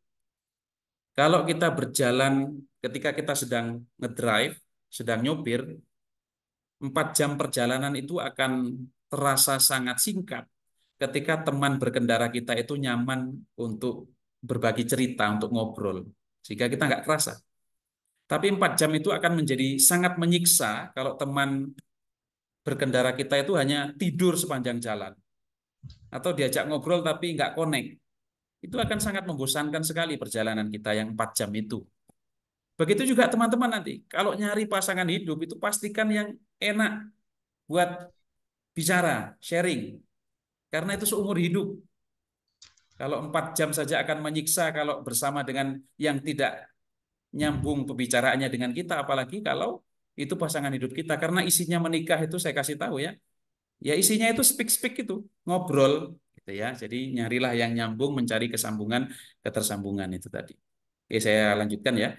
kalau kita berjalan ketika kita sedang ngedrive, sedang nyopir, 4 jam perjalanan itu akan terasa sangat singkat ketika teman berkendara kita itu nyaman untuk berbagi cerita, untuk ngobrol. Sehingga kita nggak terasa. Tapi 4 jam itu akan menjadi sangat menyiksa kalau teman berkendara kita itu hanya tidur sepanjang jalan. Atau diajak ngobrol tapi nggak connect. Itu akan sangat membosankan sekali perjalanan kita yang 4 jam itu. Begitu juga teman-teman nanti. Kalau nyari pasangan hidup itu pastikan yang enak buat bicara, sharing. Karena itu seumur hidup. Kalau 4 jam saja akan menyiksa kalau bersama dengan yang tidak nyambung pembicaraannya dengan kita, apalagi kalau itu pasangan hidup kita. Karena isinya menikah itu saya kasih tahu ya. Ya isinya itu speak itu, ngobrol gitu ya. Jadi nyarilah yang nyambung, mencari kesambungan, ketersambungan itu tadi. Oke, saya lanjutkan ya.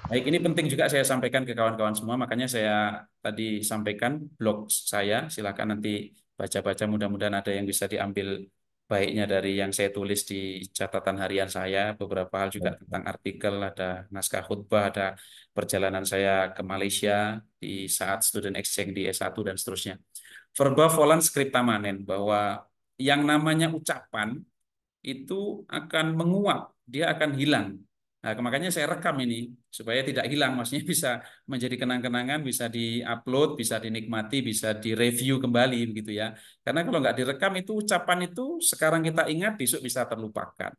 Baik, ini penting juga saya sampaikan ke kawan-kawan semua, makanya saya tadi sampaikan blog saya, silakan nanti baca-baca, mudah-mudahan ada yang bisa diambil baiknya dari yang saya tulis di catatan harian saya, beberapa hal juga tentang artikel, ada naskah khutbah, ada perjalanan saya ke Malaysia di saat student exchange di S1 dan seterusnya. Verba volant scripta manen, bahwa yang namanya ucapan itu akan menguap, dia akan hilang. Nah, makanya saya rekam ini supaya tidak hilang, maksudnya bisa menjadi kenang-kenangan, bisa diupload, bisa dinikmati, bisa direview kembali begitu ya. Karena kalau nggak direkam itu ucapan itu sekarang kita ingat, besok bisa terlupakan.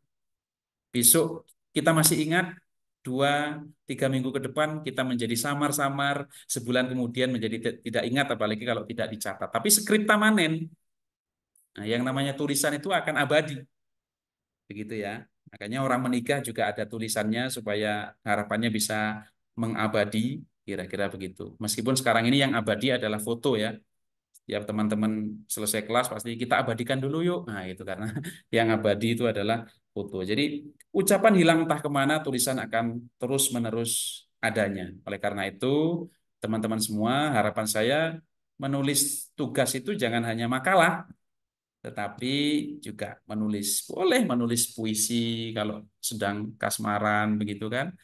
Besok kita masih ingat, 2-3 minggu ke depan kita menjadi samar-samar, sebulan kemudian menjadi tidak ingat, apalagi kalau tidak dicatat. Tapi skripta manen, nah, yang namanya tulisan itu akan abadi, begitu ya. Makanya orang menikah juga ada tulisannya supaya harapannya bisa mengabadi, kira-kira begitu. Meskipun sekarang ini yang abadi adalah foto ya. Ya teman-teman selesai kelas pasti kita abadikan dulu yuk. Nah itu karena yang abadi itu adalah foto. Jadi ucapan hilang entah kemana, tulisan akan terus-menerus adanya. Oleh karena itu teman-teman semua harapan saya menulis tugas itu jangan hanya makalah, tetapi juga menulis, boleh menulis puisi kalau sedang kasmaran begitu kan,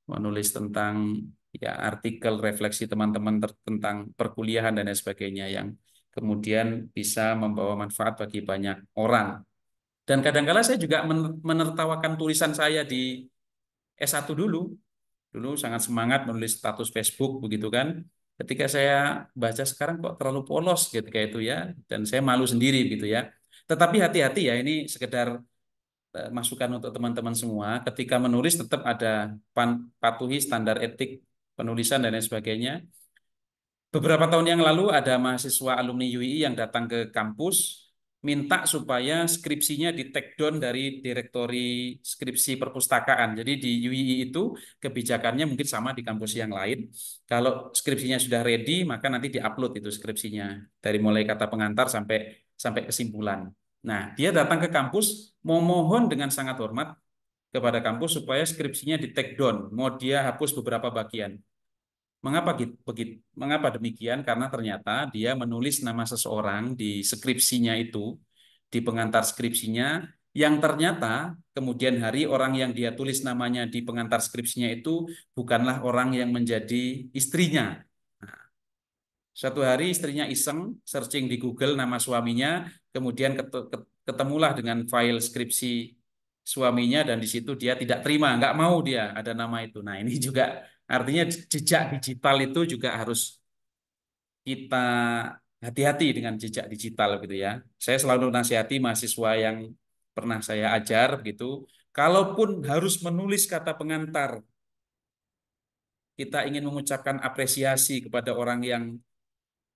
menulis tentang ya artikel refleksi teman-teman tentang perkuliahan dan lain sebagainya yang kemudian bisa membawa manfaat bagi banyak orang. Dan kadang-kala saya juga menertawakan tulisan saya di S1 dulu. Dulu sangat semangat menulis status Facebook begitu kan. Ketika saya baca sekarang kok terlalu polos ketika itu ya, dan saya malu sendiri gitu ya. Tetapi hati-hati ya, ini sekedar masukan untuk teman-teman semua. Ketika menulis tetap ada patuhi standar etik penulisan dan lain sebagainya. Beberapa tahun yang lalu ada mahasiswa alumni UII yang datang ke kampus minta supaya skripsinya di take down dari direktori skripsi perpustakaan. Jadi di UII itu kebijakannya mungkin sama di kampus yang lain. Kalau skripsinya sudah ready, maka nanti diupload itu skripsinya dari mulai kata pengantar sampai sampai kesimpulan. Nah, dia datang ke kampus memohon dengan sangat hormat kepada kampus supaya skripsinya di take down, mau dia hapus beberapa bagian. Mengapa begitu? Mengapa demikian? Karena ternyata dia menulis nama seseorang di skripsinya itu, di pengantar skripsinya, yang ternyata kemudian hari orang yang dia tulis namanya di pengantar skripsinya itu bukanlah orang yang menjadi istrinya. Nah, suatu hari istrinya iseng searching di Google nama suaminya, kemudian ketemulah dengan file skripsi suaminya dan di situ dia tidak terima, nggak mau dia ada nama itu. Nah ini juga artinya jejak digital itu juga harus kita hati-hati dengan jejak digital gitu ya. Saya selalu nasihati mahasiswa yang pernah saya ajar gitu, kalaupun harus menulis kata pengantar, kita ingin mengucapkan apresiasi kepada orang yang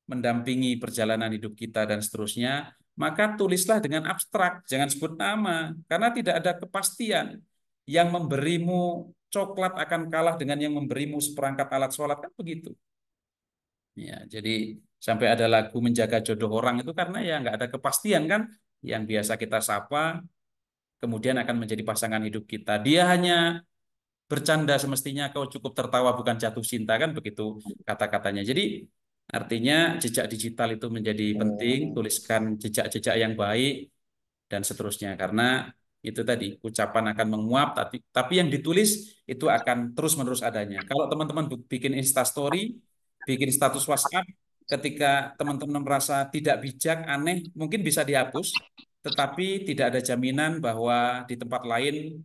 mendampingi perjalanan hidup kita dan seterusnya, maka tulislah dengan abstrak, jangan sebut nama, karena tidak ada kepastian. Yang memberimu coklat akan kalah dengan yang memberimu seperangkat alat sholat, kan begitu. Ya, jadi sampai ada lagu menjaga jodoh orang itu karena ya nggak ada kepastian kan, yang biasa kita sapa, kemudian akan menjadi pasangan hidup kita. Dia hanya bercanda semestinya kau cukup tertawa bukan jatuh cinta kan begitu kata-katanya. Jadi artinya jejak digital itu menjadi penting, tuliskan jejak-jejak yang baik dan seterusnya karena itu tadi ucapan akan menguap tapi yang ditulis itu akan terus-menerus adanya. Kalau teman-teman bikin Insta story, bikin status WhatsApp ketika teman-teman merasa tidak bijak, aneh, mungkin bisa dihapus, tetapi tidak ada jaminan bahwa di tempat lain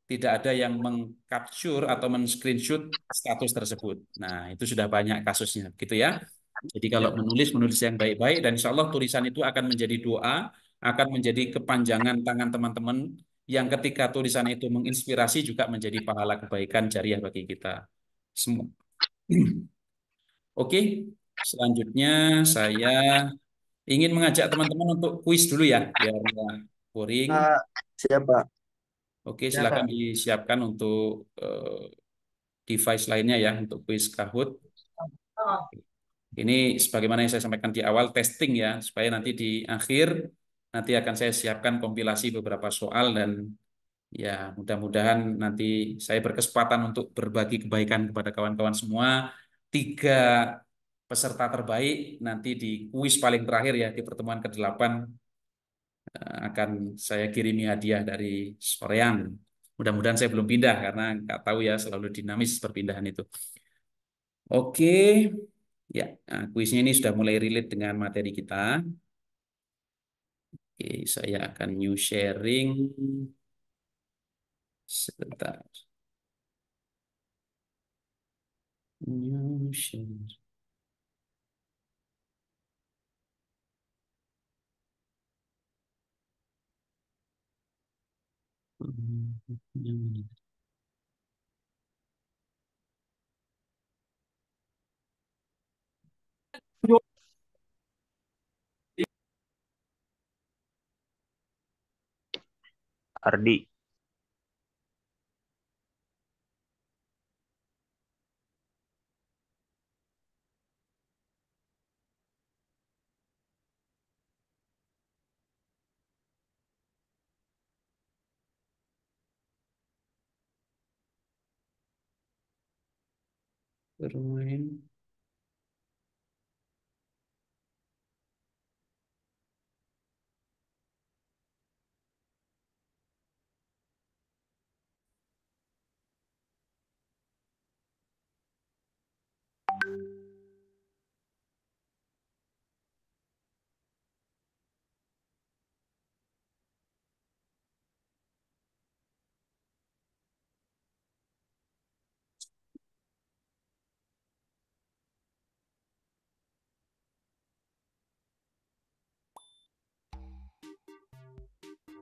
tidak ada yang mengcapture atau men-screenshot status tersebut. Nah, itu sudah banyak kasusnya, gitu ya. Jadi kalau menulis, menulis yang baik-baik, dan insya Allah tulisan itu akan menjadi doa, akan menjadi kepanjangan tangan teman-teman, yang ketika tulisan itu menginspirasi juga menjadi pahala kebaikan jariah bagi kita semua. Oke, selanjutnya saya ingin mengajak teman-teman untuk kuis dulu ya, biar nggak boring. Siapa? Oke, silakan disiapkan untuk device lainnya ya untuk kuis Kahoot. Ini sebagaimana yang saya sampaikan di awal testing ya, supaya nanti di akhir nanti akan saya siapkan kompilasi beberapa soal dan ya mudah-mudahan nanti saya berkesempatan untuk berbagi kebaikan kepada kawan-kawan semua. 3 peserta terbaik nanti di kuis paling terakhir ya di pertemuan ke-8 akan saya kirimi hadiah dari Soreang. Mudah-mudahan saya belum pindah karena nggak tahu ya selalu dinamis perpindahan itu. Oke, ya, nah, kuisnya ini sudah mulai relate dengan materi kita. Oke, saya akan new sharing sebentar. New share. Ardi. bermain.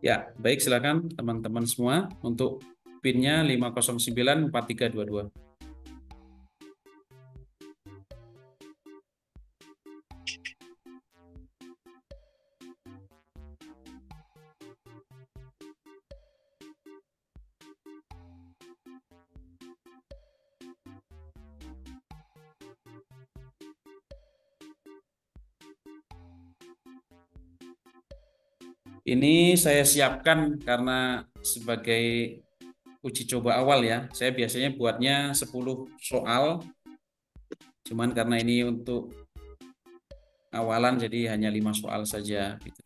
Ya, baik, silakan teman-teman semua untuk PIN-nya 5094322. Ini saya siapkan karena sebagai uji coba awal ya. Saya biasanya buatnya 10 soal. Cuman karena ini untuk awalan jadi hanya 5 soal saja gitu.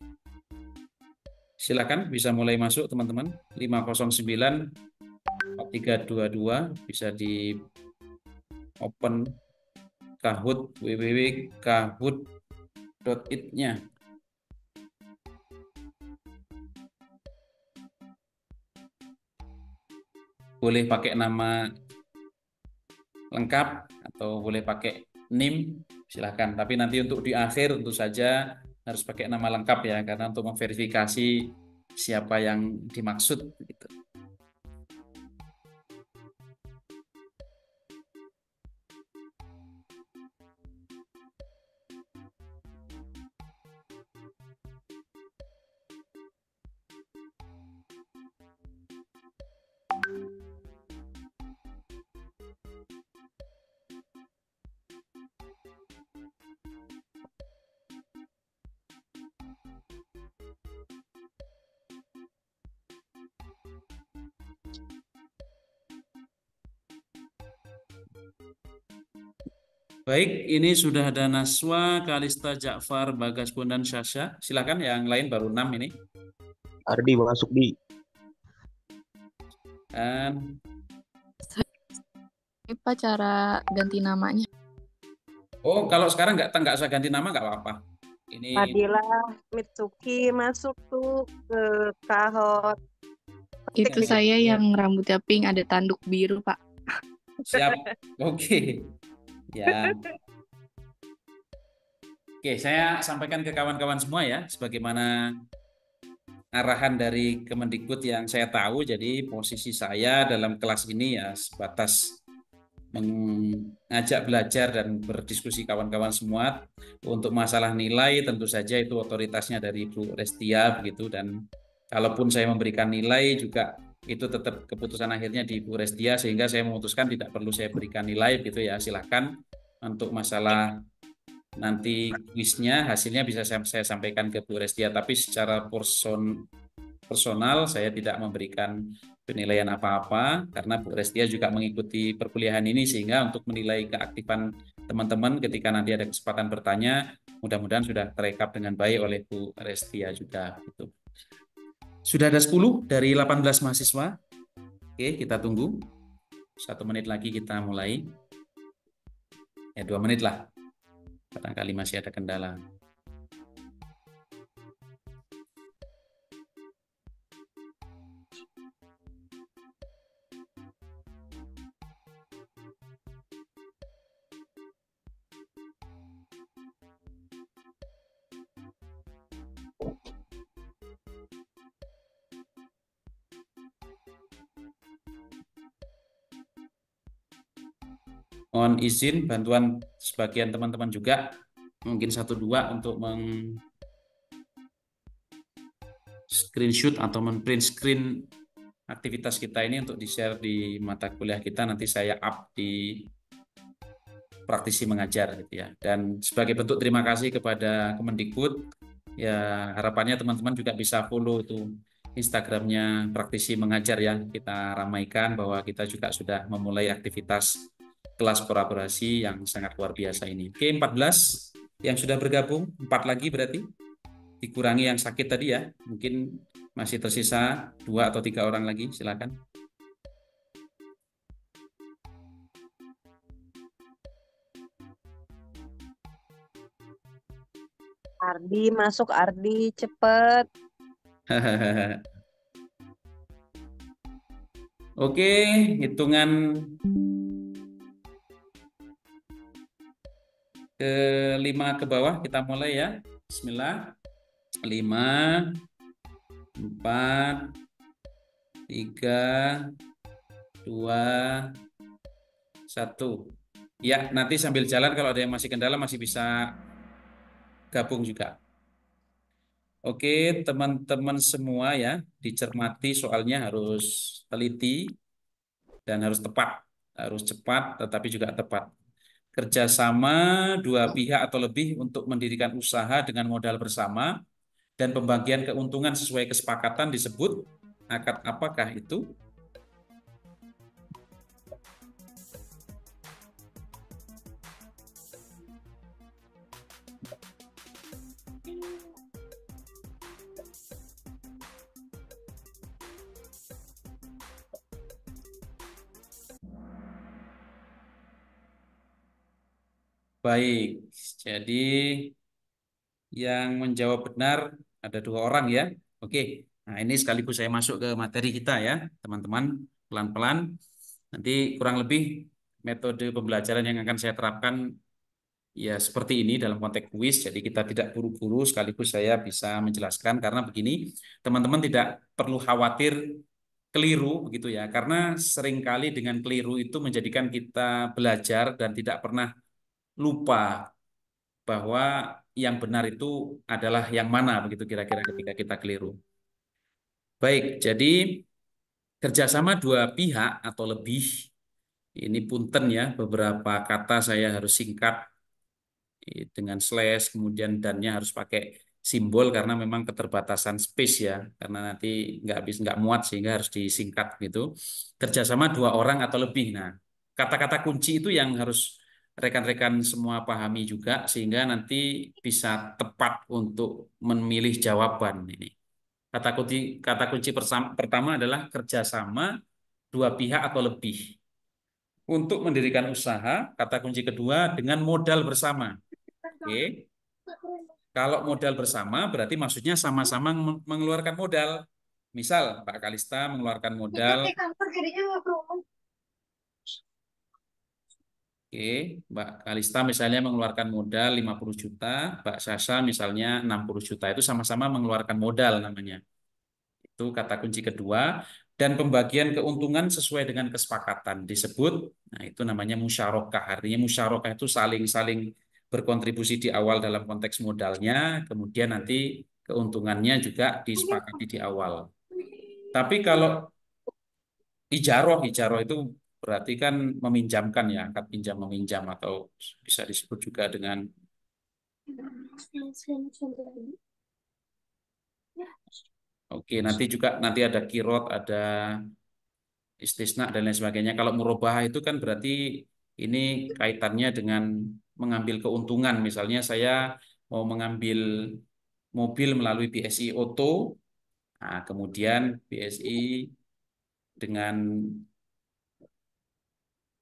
Silakan bisa mulai masuk teman-teman. 5094322 bisa di open Kahoot www.kahoot.it-nya. Boleh pakai nama lengkap atau boleh pakai NIM, silakan. Tapi nanti untuk di akhir tentu saja harus pakai nama lengkap ya, karena untuk memverifikasi siapa yang dimaksud gitu. Baik, ini sudah ada Naswa, Kalista, Ja'far, Bagas, Bondan, Syasha. Silakan yang lain baru 6 ini. Ardi masuk di. Dan Apa cara ganti namanya? oh, kalau sekarang nggak usah ganti nama nggak apa-apa. Ini Fadila Mitsuki masuk tuh ke Kahoot. Itu saya yang rambutnya pink ada tanduk biru, Pak. siap. Oke. Ya. Oke, saya sampaikan ke kawan-kawan semua ya, sebagaimana arahan dari Kemendikbud yang saya tahu. Jadi posisi saya dalam kelas ini ya sebatas mengajak belajar dan berdiskusi kawan-kawan semua. Untuk masalah nilai tentu saja itu otoritasnya dari Bu Restia begitu, dan kalaupun saya memberikan nilai juga itu tetap keputusan akhirnya di Bu Restia, sehingga saya memutuskan tidak perlu saya berikan nilai gitu ya. Silahkan untuk masalah nanti kuisnya hasilnya bisa saya sampaikan ke Bu Restia, tapi secara personal saya tidak memberikan penilaian apa-apa karena Bu Restia juga mengikuti perkuliahan ini, sehingga untuk menilai keaktifan teman-teman ketika nanti ada kesempatan bertanya mudah-mudahan sudah terekap dengan baik oleh Bu Restia juga gitu. Sudah ada 10 dari 18 mahasiswa. Oke, kita tunggu 1 menit lagi kita mulai. Ya 2 menit lah. Barangkali masih ada kendala. Mohon izin bantuan sebagian teman-teman juga, mungkin 1-2 untuk screenshot atau print screen aktivitas kita ini untuk di-share di mata kuliah kita. Nanti saya up di praktisi mengajar gitu ya. Dan sebagai bentuk terima kasih kepada Kemendikbud, ya harapannya teman-teman juga bisa follow itu Instagramnya praktisi mengajar ya. Kita ramaikan bahwa kita juga sudah memulai aktivitas kelas kolaborasi yang sangat luar biasa ini. Oke, 14 yang sudah bergabung, 4 lagi berarti. Dikurangi yang sakit tadi ya. Mungkin masih tersisa 2 atau 3 orang lagi, silakan. Ardi masuk, Ardi cepet. Oke, hitungan ke-5 ke bawah kita mulai ya. Bismillah. 5, 4, 3, 2, 1. Ya, nanti sambil jalan kalau ada yang masih kendala masih bisa gabung juga. Oke, teman-teman semua ya, dicermati soalnya harus teliti dan harus tepat. Harus cepat tetapi juga tepat. Kerjasama dua pihak atau lebih untuk mendirikan usaha dengan modal bersama dan pembagian keuntungan sesuai kesepakatan disebut akad apakah itu? Baik, jadi yang menjawab benar ada 2 orang ya. Oke, nah ini sekaligus saya masuk ke materi kita ya, teman-teman. Pelan-pelan, nanti kurang lebih metode pembelajaran yang akan saya terapkan ya seperti ini dalam konteks kuis. Jadi kita tidak buru-buru, sekaligus saya bisa menjelaskan karena begini, teman-teman tidak perlu khawatir keliru begitu ya, karena seringkali dengan keliru itu menjadikan kita belajar dan tidak pernah lupa bahwa yang benar itu adalah yang mana begitu kira-kira ketika kita keliru. Baik, jadi kerjasama dua pihak atau lebih, ini punten ya, beberapa kata saya harus singkat dengan slash, kemudian dannya harus pakai simbol karena memang keterbatasan space ya, karena nanti nggak muat sehingga harus disingkat gitu. Kerjasama 2 orang atau lebih. Nah, kata-kata kunci itu yang harus rekan-rekan semua pahami juga sehingga nanti bisa tepat untuk memilih jawaban ini. Kata kunci pertama adalah kerjasama 2 pihak atau lebih. Untuk mendirikan usaha, kata kunci kedua dengan modal bersama. Oke. Kalau modal bersama berarti maksudnya sama-sama mengeluarkan modal. Misal Mbak Kalista mengeluarkan modal. Oke, Mbak Kalista misalnya mengeluarkan modal 50 juta, Mbak Sasha misalnya 60 juta, itu sama-sama mengeluarkan modal namanya. Itu kata kunci kedua. Dan pembagian keuntungan sesuai dengan kesepakatan disebut, nah itu namanya musyarakah. Artinya musyarakah itu saling-saling berkontribusi di awal dalam konteks modalnya, kemudian nanti keuntungannya juga disepakati di awal. Tapi kalau ijaroh itu berarti kan meminjamkan ya, akad pinjam meminjam atau bisa disebut juga dengan oke, nanti ada kirot, ada istisna dan lain sebagainya. Kalau murabahah itu kan berarti ini kaitannya dengan mengambil keuntungan. Misalnya saya mau mengambil mobil melalui BSI Auto, nah, kemudian BSI dengan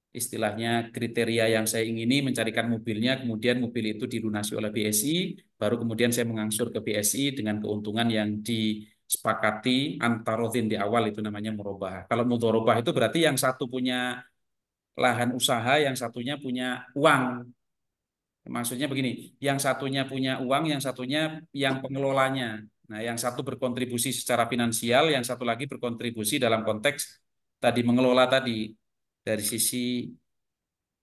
istilahnya kriteria yang saya ingini mencarikan mobilnya, kemudian mobil itu dilunasi oleh BSI, baru kemudian saya mengangsur ke BSI dengan keuntungan yang disepakati antarodin di awal, itu namanya murabahah. Kalau mudharabah itu berarti yang satu punya lahan usaha, yang satunya punya uang. Maksudnya begini, yang satunya punya uang, yang satunya yang pengelolanya. Nah, yang satu berkontribusi secara finansial, yang satu lagi berkontribusi dalam konteks tadi mengelola tadi dari sisi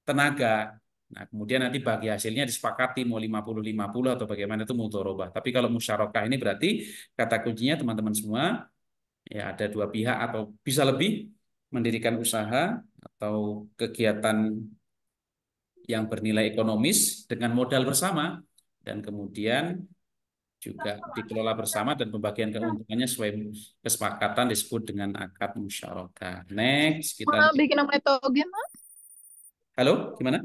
tenaga. Nah, kemudian nanti bagi hasilnya disepakati mau 50-50 atau bagaimana, itu mudharabah. Tapi kalau musyarakah ini berarti kata kuncinya teman-teman semua ya ada 2 pihak atau bisa lebih mendirikan usaha atau kegiatan yang bernilai ekonomis dengan modal bersama dan kemudian juga dikelola bersama dan pembagian keuntungannya sesuai kesepakatan disebut dengan akad musyarakah. Next kita Bikin nama itu game, Halo, gimana?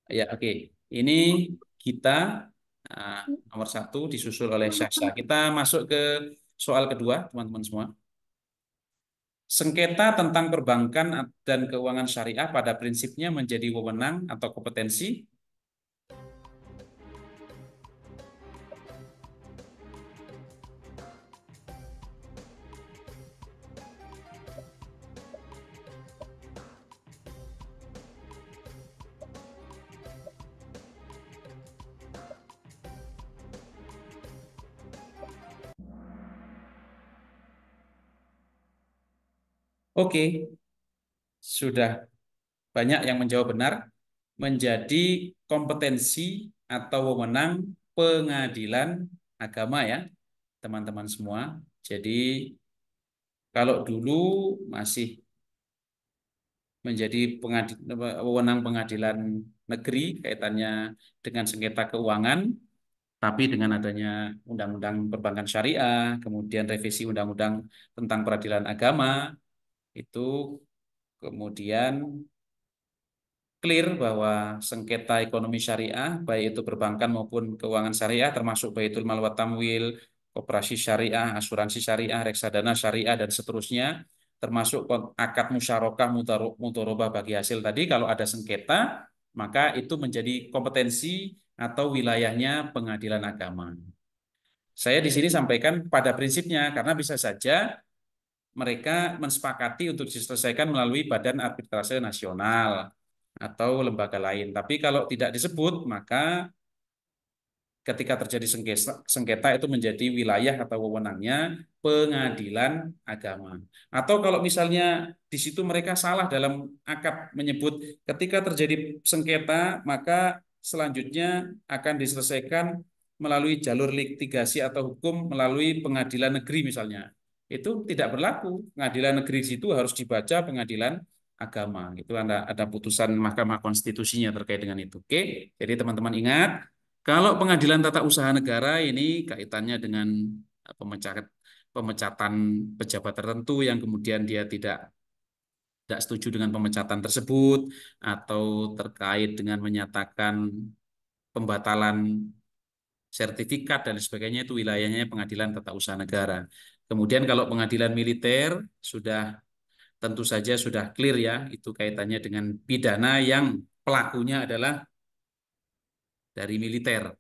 Ya, oke. Ini kita nomor 1 disusul oleh Syahsa. Kita masuk ke soal kedua, teman-teman semua. Sengketa tentang perbankan dan keuangan syariah pada prinsipnya menjadi wewenang atau kompetensi. Oke, sudah banyak yang menjawab benar. Menjadi kompetensi atau wewenang pengadilan agama ya, teman-teman semua. Jadi kalau dulu masih menjadi wewenang pengadilan negeri kaitannya dengan sengketa keuangan, tapi dengan adanya Undang-Undang Perbankan Syariah, kemudian revisi Undang-Undang tentang Peradilan Agama, itu kemudian clear bahwa sengketa ekonomi syariah, baik itu perbankan maupun keuangan syariah, termasuk Baitul Mal wa Tamwil, koperasi syariah, asuransi syariah, reksadana syariah, dan seterusnya, termasuk akad musyarakah mudharabah bagi hasil tadi, kalau ada sengketa, maka itu menjadi kompetensi atau wilayahnya pengadilan agama. Saya di sini sampaikan pada prinsipnya, karena bisa saja mereka mensepakati untuk diselesaikan melalui Badan Arbitrase Nasional atau lembaga lain. Tapi kalau tidak disebut, maka ketika terjadi sengketa itu menjadi wilayah atau wewenangnya pengadilan agama. Atau kalau misalnya di situ mereka salah dalam akad menyebut ketika terjadi sengketa, maka selanjutnya akan diselesaikan melalui jalur litigasi atau hukum melalui pengadilan negeri misalnya. Itu tidak berlaku. Pengadilan negeri di situ harus dibaca pengadilan agama. Itu ada putusan Mahkamah Konstitusinya terkait dengan itu. Oke, jadi teman-teman ingat, kalau pengadilan tata usaha negara ini kaitannya dengan pemecatan pejabat tertentu yang kemudian dia tidak setuju dengan pemecatan tersebut, atau terkait dengan menyatakan pembatalan sertifikat dan sebagainya, itu wilayahnya pengadilan tata usaha negara. Kemudian kalau pengadilan militer tentu saja sudah clear ya, itu kaitannya dengan pidana yang pelakunya adalah dari militer.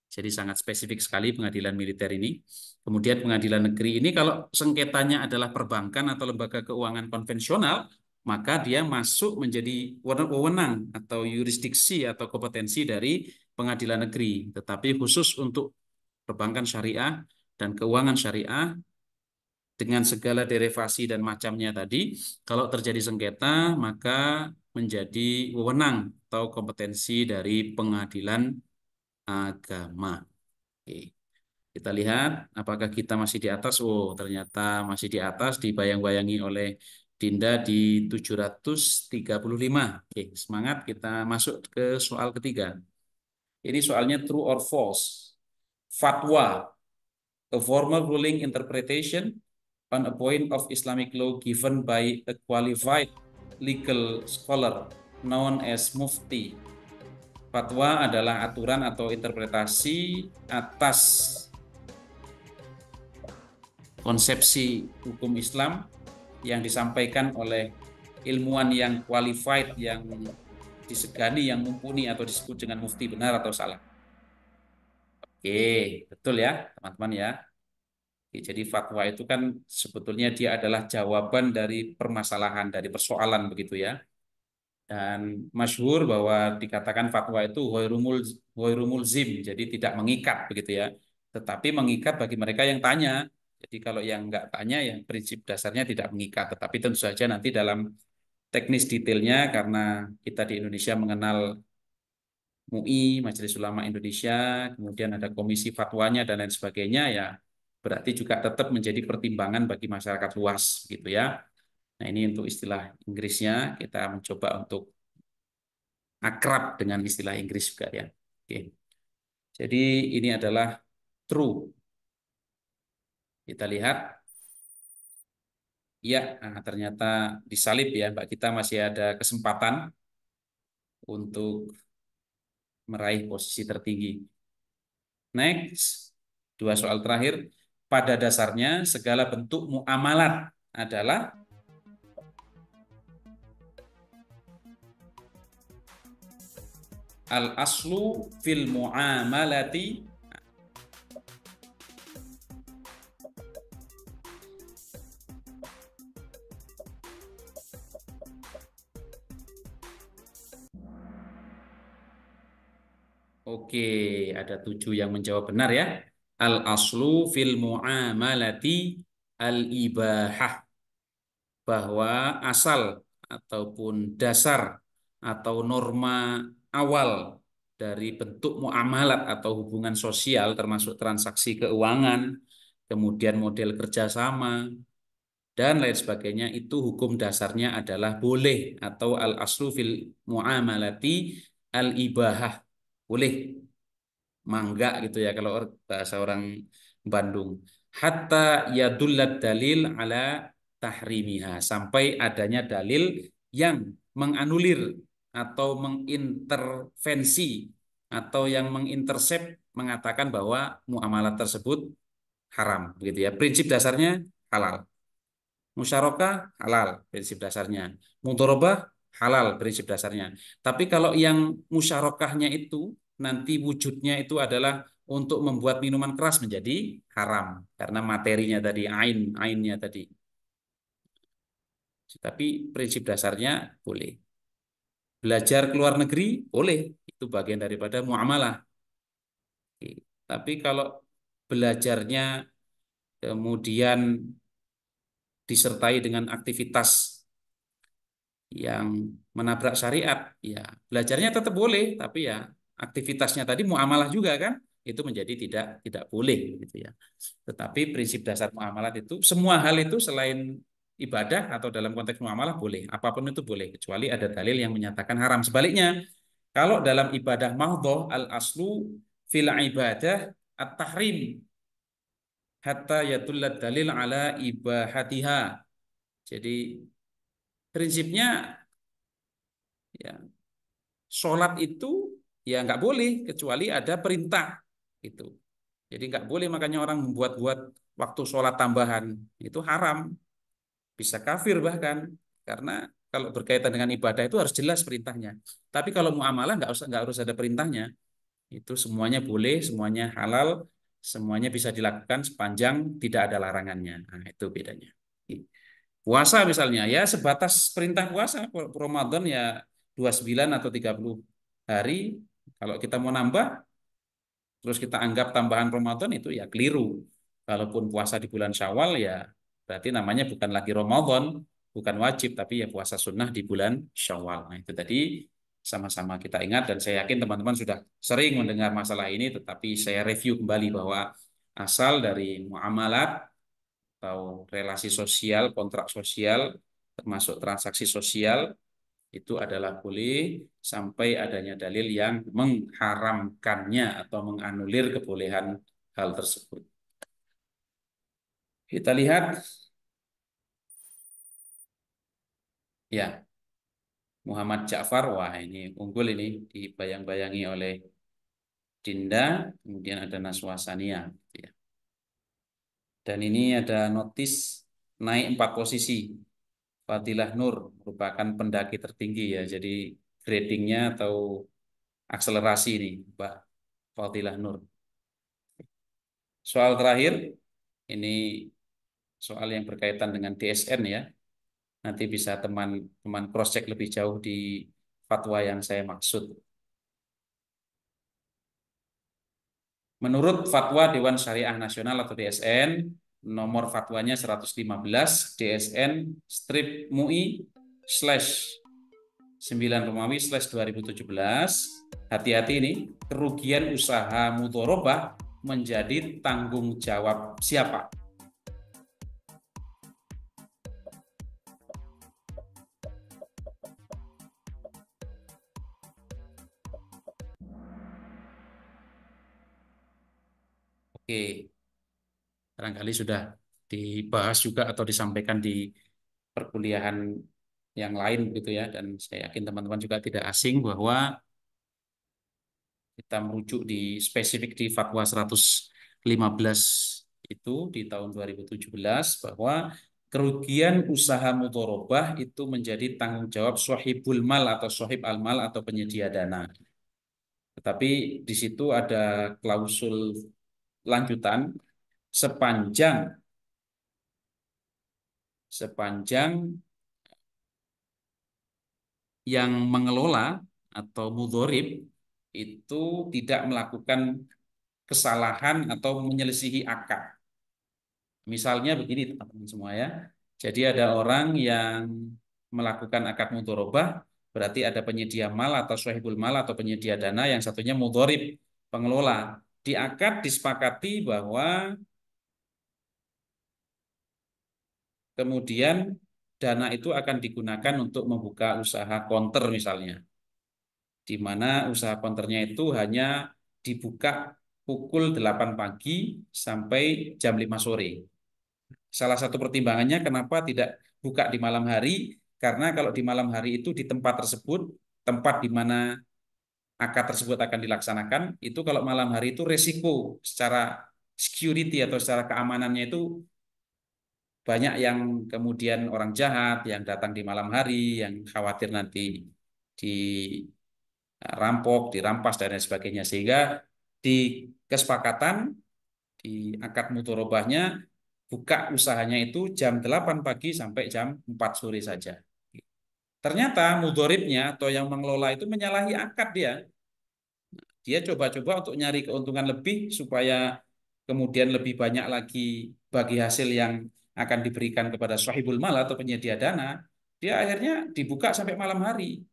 Jadi sangat spesifik sekali pengadilan militer ini. Kemudian pengadilan negeri ini kalau sengketanya adalah perbankan atau lembaga keuangan konvensional, maka dia masuk menjadi wewenang atau yurisdiksi atau kompetensi dari pengadilan negeri. Tetapi khusus untuk perbankan syariah dan keuangan syariah dengan segala derivasi dan macamnya tadi, kalau terjadi sengketa maka menjadi wewenang atau kompetensi dari pengadilan agama. Oke. Kita lihat apakah kita masih di atas. Oh, ternyata masih di atas, dibayang-bayangi oleh Dinda di 735. Oke, semangat, kita masuk ke soal ketiga. Ini soalnya true or false. Fatwa, a formal ruling interpretation on a point of Islamic law given by a qualified legal scholar known as mufti. Fatwa adalah aturan atau interpretasi atas konsepsi hukum Islam yang disampaikan oleh ilmuwan yang qualified, yang disegani, yang mumpuni, atau disebut dengan mufti, benar atau salah. Oke, betul ya teman-teman ya. Oke, jadi fatwa itu kan sebetulnya dia adalah jawaban dari permasalahan, dari persoalan begitu ya. Dan masyhur bahwa dikatakan fatwa itu ghairul mulzim, jadi tidak mengikat begitu ya. Tetapi mengikat bagi mereka yang tanya. Jadi kalau yang nggak tanya, ya prinsip dasarnya tidak mengikat. Tetapi tentu saja nanti dalam teknis detailnya, karena kita di Indonesia mengenal MUI, Majelis Ulama Indonesia, kemudian ada komisi fatwanya dan lain sebagainya, ya berarti juga tetap menjadi pertimbangan bagi masyarakat luas gitu ya. Nah, ini untuk istilah Inggrisnya, kita mencoba untuk akrab dengan istilah Inggris juga ya. Oke. Jadi ini adalah true. Kita lihat Ya, nah, ternyata disalib ya, Mbak. Kita masih ada kesempatan untuk meraih posisi tertinggi. Next, dua soal terakhir. Pada dasarnya segala bentuk muamalat adalah al-aslu fil muamalati. Oke, ada 7 yang menjawab benar ya. Al-aslu fil muamalati al-ibahah. Bahwa asal ataupun dasar atau norma awal dari bentuk muamalat atau hubungan sosial termasuk transaksi keuangan, kemudian model kerjasama, dan lain sebagainya itu hukum dasarnya adalah boleh atau al-aslu fil muamalati al-ibahah. Boleh, mangga gitu ya kalau bahasa orang Bandung. Hatta yadullat dalil ala tahrimiha, sampai adanya dalil yang menganulir atau mengintervensi atau yang mengintersep mengatakan bahwa muamalah tersebut haram begitu ya. Prinsip dasarnya halal. Musyarakah halal prinsip dasarnya. Mudharabah halal prinsip dasarnya. Tapi kalau yang musyarakahnya itu nanti wujudnya itu adalah untuk membuat minuman keras menjadi haram karena materinya tadi ainnya tadi. Tapi prinsip dasarnya boleh. Belajar ke luar negeri boleh, itu bagian daripada muamalah. Oke. Tapi kalau belajarnya kemudian disertai dengan aktivitas yang menabrak syariat, ya belajarnya tetap boleh, tapi ya aktivitasnya tadi muamalah juga kan, itu menjadi tidak boleh gitu ya. Tetapi prinsip dasar muamalat itu semua hal itu selain ibadah atau dalam konteks muamalah boleh, apapun itu boleh kecuali ada dalil yang menyatakan haram. Sebaliknya, kalau dalam ibadah mahdhah al aslu fil ibadah at-tahrim hatta yadullat dalil ala ibahatiha. Jadi prinsipnya ya sholat itu ya nggak boleh kecuali ada perintah itu. Jadi nggak boleh makanya orang membuat-buat waktu sholat tambahan itu haram, bisa kafir bahkan karena kalau berkaitan dengan ibadah itu harus jelas perintahnya. Tapi kalau muamalah nggak harus ada perintahnya, itu semuanya boleh, semuanya halal, semuanya bisa dilakukan sepanjang tidak ada larangannya. Nah, itu bedanya. Puasa misalnya ya sebatas perintah puasa Ramadan ya 29 atau 30 hari. Kalau kita mau nambah terus kita anggap tambahan Ramadan itu ya keliru. Kalaupun puasa di bulan Syawal ya berarti namanya bukan lagi Ramadan, bukan wajib tapi ya puasa sunnah di bulan Syawal. Nah, itu tadi sama-sama kita ingat dan saya yakin teman-teman sudah sering mendengar masalah ini tetapi saya review kembali bahwa asal dari muamalat atau relasi sosial, kontrak sosial termasuk transaksi sosial itu adalah boleh sampai adanya dalil yang mengharamkannya atau menganulir kebolehan hal tersebut. Kita lihat ya Muhammad Ja'far, wah ini unggul ini dibayang-bayangi oleh Dinda, kemudian ada Naswa Sania. Ya. Dan ini ada notis naik 4 posisi. Fadilah Nur merupakan pendaki tertinggi ya, jadi gradingnya atau akselerasi ini, Mbak Fadilah Nur. Soal terakhir, ini soal yang berkaitan dengan DSN ya. Nanti bisa teman-teman cross-check lebih jauh di fatwa yang saya maksud. Menurut Fatwa Dewan Syariah Nasional atau DSN, nomor fatwanya 115 DSN strip MUI slash 9 Romawi slash 2017. Hati-hati ini, kerugian usaha mudharabah menjadi tanggung jawab siapa? Oke, barangkali sudah dibahas juga atau disampaikan di perkuliahan yang lain begitu ya, dan saya yakin teman-teman juga tidak asing bahwa kita merujuk di spesifik di Fatwa 115 itu di tahun 2017 bahwa kerugian usaha mudharabah itu menjadi tanggung jawab sahibul mal atau sahib al-mal atau penyedia dana. Tetapi di situ ada klausul lanjutan sepanjang yang mengelola atau mudharib itu tidak melakukan kesalahan atau menyelisihi akad. Misalnya begini teman-teman semua ya. Jadi ada orang yang melakukan akad mudharabah, berarti ada penyedia mal atau sahibul mal atau penyedia dana, yang satunya mudharib, pengelola. Di akad disepakati bahwa kemudian dana itu akan digunakan untuk membuka usaha konter misalnya, di mana usaha konternya itu hanya dibuka pukul 8 pagi sampai jam 5 sore. Salah satu pertimbangannya kenapa tidak buka di malam hari, karena kalau di malam hari itu di tempat tersebut, tempat di mana akad tersebut akan dilaksanakan, itu kalau malam hari itu resiko secara security atau secara keamanannya itu banyak yang kemudian orang jahat yang datang di malam hari, yang khawatir nanti dirampok, dirampas, dan lain sebagainya. Sehingga di kesepakatan, di akad mudharabahnya, buka usahanya itu jam 8 pagi sampai jam 4 sore saja. Ternyata mudharibnya atau yang mengelola itu menyalahi akad dia. Dia coba-coba untuk nyari keuntungan lebih supaya kemudian lebih banyak lagi bagi hasil yang akan diberikan kepada sahibul mal atau penyedia dana. Dia akhirnya dibuka sampai malam hari.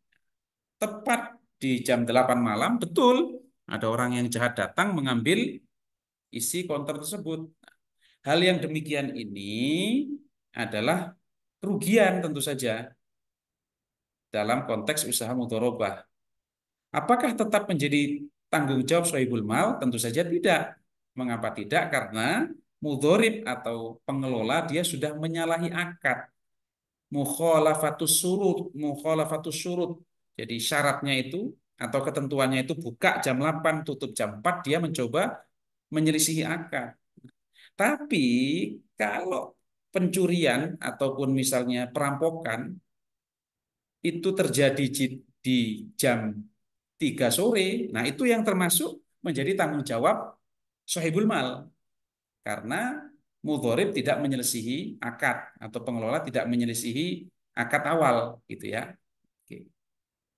Tepat di jam 8 malam, betul ada orang yang jahat datang mengambil isi konter tersebut. Hal yang demikian ini adalah kerugian tentu saja dalam konteks usaha mudharabah. Apakah tetap menjadi tanggung jawab sahibul mal? Tentu saja tidak. Mengapa tidak? Karena mudharib atau pengelola dia sudah menyalahi akad. Mukhalafatus surut. Jadi syaratnya itu atau ketentuannya itu buka jam 8, tutup jam 4, dia mencoba menyelisihi akad. Tapi kalau pencurian ataupun misalnya perampokan itu terjadi di jam 3 sore, nah itu yang termasuk menjadi tanggung jawab sahibul mal. Karena mudharib tidak menyelisihi akad atau pengelola tidak menyelisihi akad awal gitu ya. Oke.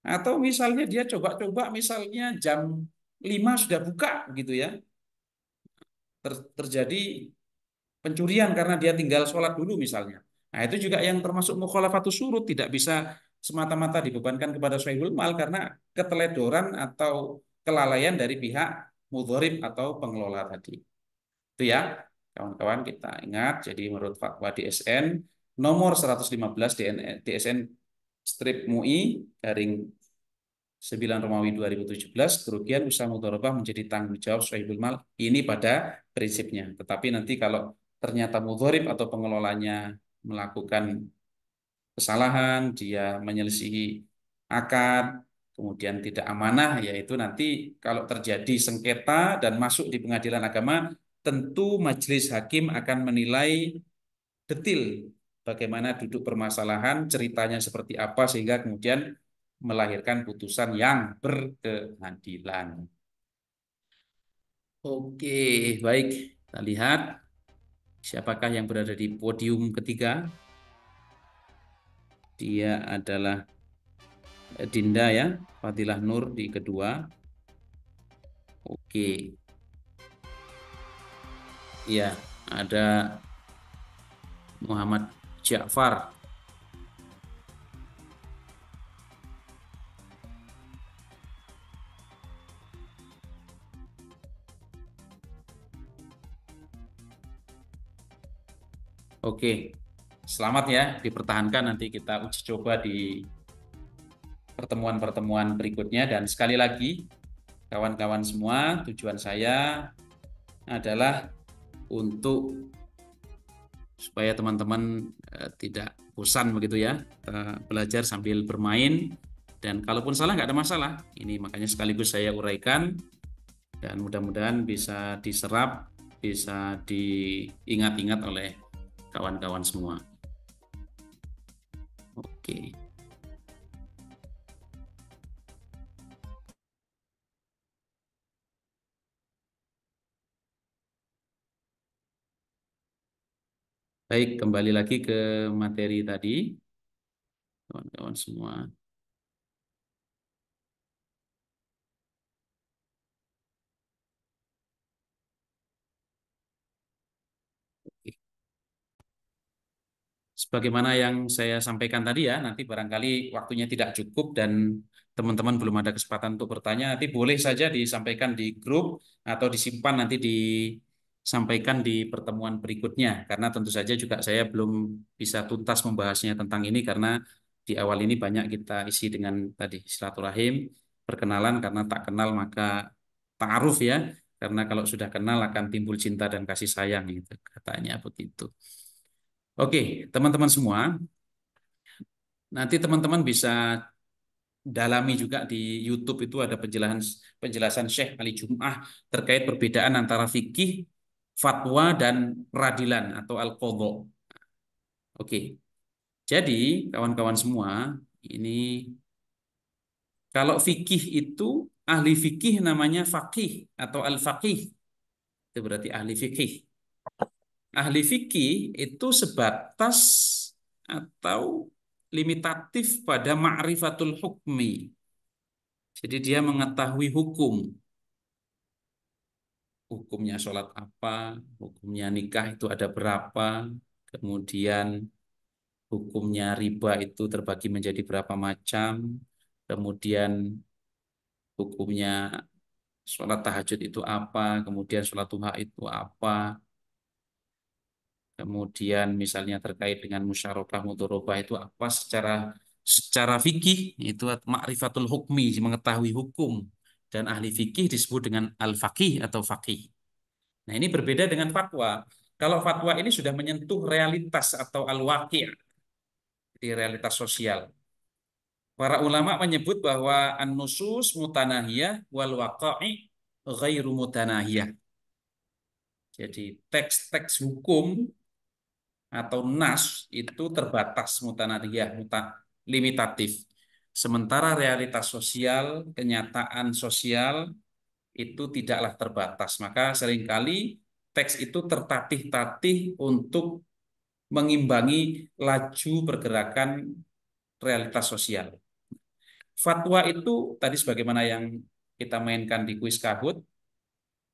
Atau misalnya dia coba-coba misalnya jam 5 sudah buka gitu ya. Terjadi pencurian karena dia tinggal sholat dulu misalnya. Nah itu juga yang termasuk mukhalafatus surut, tidak bisa semata-mata dibebankan kepada sahibul mal karena keteledoran atau kelalaian dari pihak mudharib atau pengelola tadi. Itu ya, kawan-kawan kita ingat. Jadi menurut fatwa DSN nomor 115 DSN strip MUI garing 9 Romawi 2017, kerugian usaha mudharabah menjadi tanggung jawab sahibul mal ini pada prinsipnya. Tetapi nanti kalau ternyata mudharib atau pengelolanya melakukan kesalahan, dia menyelisihi akad, kemudian tidak amanah, yaitu nanti kalau terjadi sengketa dan masuk di pengadilan agama, tentu majelis hakim akan menilai detil bagaimana duduk permasalahan, ceritanya seperti apa, sehingga kemudian melahirkan putusan yang berkeadilan. Oke, baik. Kita lihat siapakah yang berada di podium ketiga. Dia adalah Dinda ya, Fadilah Nur di kedua. Oke. Iya, ada Muhammad Ja'far. Oke, selamat ya, dipertahankan, nanti kita uji coba di pertemuan-pertemuan berikutnya. Dan sekali lagi, kawan-kawan semua, tujuan saya adalah untuk supaya teman-teman tidak bosan begitu ya, belajar sambil bermain. Dan kalaupun salah nggak ada masalah. Ini makanya sekaligus saya uraikan dan mudah-mudahan bisa diserap, bisa diingat-ingat oleh kawan-kawan semua. Oke. Baik, kembali lagi ke materi tadi, kawan-kawan semua. Sebagaimana yang saya sampaikan tadi ya, nanti barangkali waktunya tidak cukup dan teman-teman belum ada kesempatan untuk bertanya, nanti boleh saja disampaikan di grup atau disimpan nanti disampaikan di pertemuan berikutnya. Karena tentu saja juga saya belum bisa tuntas membahasnya tentang ini karena di awal ini banyak kita isi dengan tadi silaturahim, perkenalan karena tak kenal maka ta'aruf ya. Karena kalau sudah kenal akan timbul cinta dan kasih sayang gitu, katanya begitu. Oke, teman-teman semua, nanti teman-teman bisa dalami juga di YouTube itu ada penjelasan Syekh Ali Jum'ah terkait perbedaan antara fikih, fatwa, dan peradilan atau al-qadha. Oke, jadi kawan-kawan semua, ini kalau fikih itu ahli fikih namanya faqih atau al-faqih. Itu berarti ahli fikih. Ahli fikih itu sebatas atau limitatif pada ma'rifatul hukmi. Jadi dia mengetahui hukum. Hukumnya sholat apa, hukumnya nikah itu ada berapa, kemudian hukumnya riba itu terbagi menjadi berapa macam, kemudian hukumnya sholat tahajud itu apa, kemudian sholat duha itu apa, kemudian misalnya terkait dengan musyarakah mudharabah itu apa secara fikih itu ma'rifatul hukmi, mengetahui hukum, dan ahli fikih disebut dengan al-faqih atau faqih. Nah, ini berbeda dengan fatwa. Kalau fatwa ini sudah menyentuh realitas atau al-waqi', di realitas sosial. Para ulama menyebut bahwa an-nusus mutanahiyah wal waqa'i ghairu mutanahiyah. Jadi teks-teks hukum atau nas itu terbatas mutanadiyah, limitatif. Sementara realitas sosial, kenyataan sosial itu tidaklah terbatas. Maka seringkali teks itu tertatih-tatih untuk mengimbangi laju pergerakan realitas sosial. Fatwa itu tadi sebagaimana yang kita mainkan di kuis Kahoot,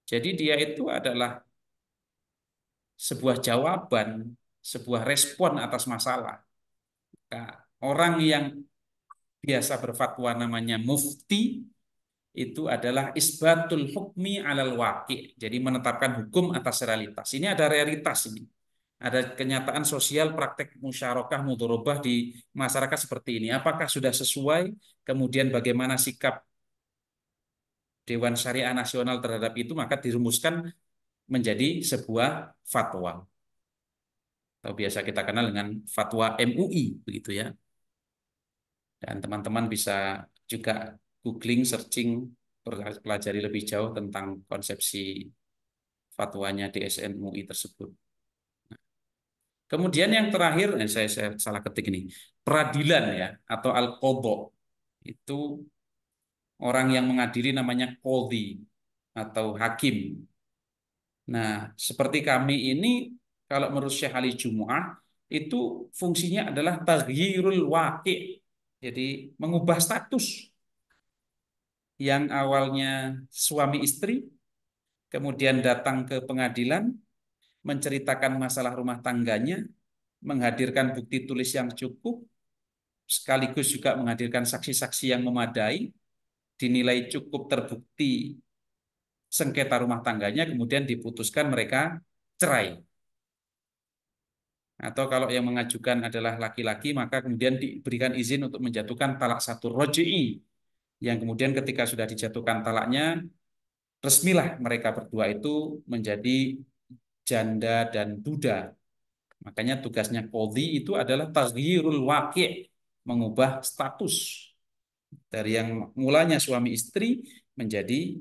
jadi dia itu adalah sebuah jawaban, sebuah respon atas masalah. Nah, orang yang biasa berfatwa namanya mufti itu adalah isbatul hukmi alal waqi'. Jadi menetapkan hukum atas realitas. Ini ada realitas ini. Ada kenyataan sosial praktek musyarakah mudharabah di masyarakat seperti ini. Apakah sudah sesuai? Kemudian bagaimana sikap Dewan Syariah Nasional terhadap itu, maka dirumuskan menjadi sebuah fatwa. Atau biasa kita kenal dengan fatwa MUI begitu ya. Dan teman-teman bisa juga googling, searching, pelajari lebih jauh tentang konsepsi fatwanya DSN MUI tersebut. Kemudian yang terakhir, saya salah ketik ini, peradilan ya atau al-qadha. Itu orang yang mengadili namanya qadhi atau hakim. Nah, seperti kami ini kalau menurut Syekh Ali Jumu'ah itu fungsinya adalah taghyirul waqi'. Jadi mengubah status yang awalnya suami istri kemudian datang ke pengadilan menceritakan masalah rumah tangganya, menghadirkan bukti tulis yang cukup, sekaligus juga menghadirkan saksi-saksi yang memadai, dinilai cukup terbukti sengketa rumah tangganya, kemudian diputuskan mereka cerai. Atau kalau yang mengajukan adalah laki-laki, maka kemudian diberikan izin untuk menjatuhkan talak satu roj'i, yang kemudian ketika sudah dijatuhkan talaknya, resmilah mereka berdua itu menjadi janda dan duda. Makanya tugasnya qadhi itu adalah taghyirul waqi', mengubah status dari yang mulanya suami istri menjadi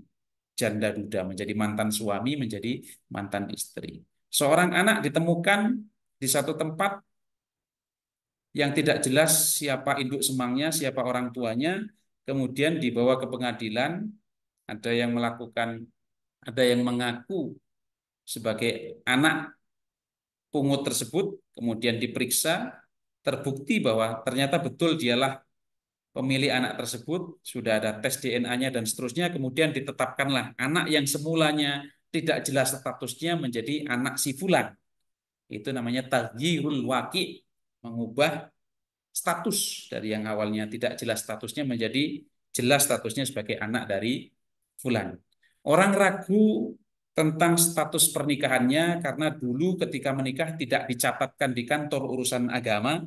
janda duda, menjadi mantan suami, menjadi mantan istri. Seorang anak ditemukan di satu tempat yang tidak jelas siapa induk semangnya, siapa orang tuanya, kemudian dibawa ke pengadilan, ada yang melakukan, ada yang mengaku sebagai anak pungut tersebut, kemudian diperiksa, terbukti bahwa ternyata betul dialah pemilik anak tersebut, sudah ada tes DNA-nya dan seterusnya, kemudian ditetapkanlah anak yang semulanya tidak jelas statusnya menjadi anak si fulan. Itu namanya taghyirul waqi', mengubah status dari yang awalnya tidak jelas statusnya menjadi jelas statusnya sebagai anak dari fulan. Orang ragu tentang status pernikahannya karena dulu ketika menikah tidak dicatatkan di kantor urusan agama,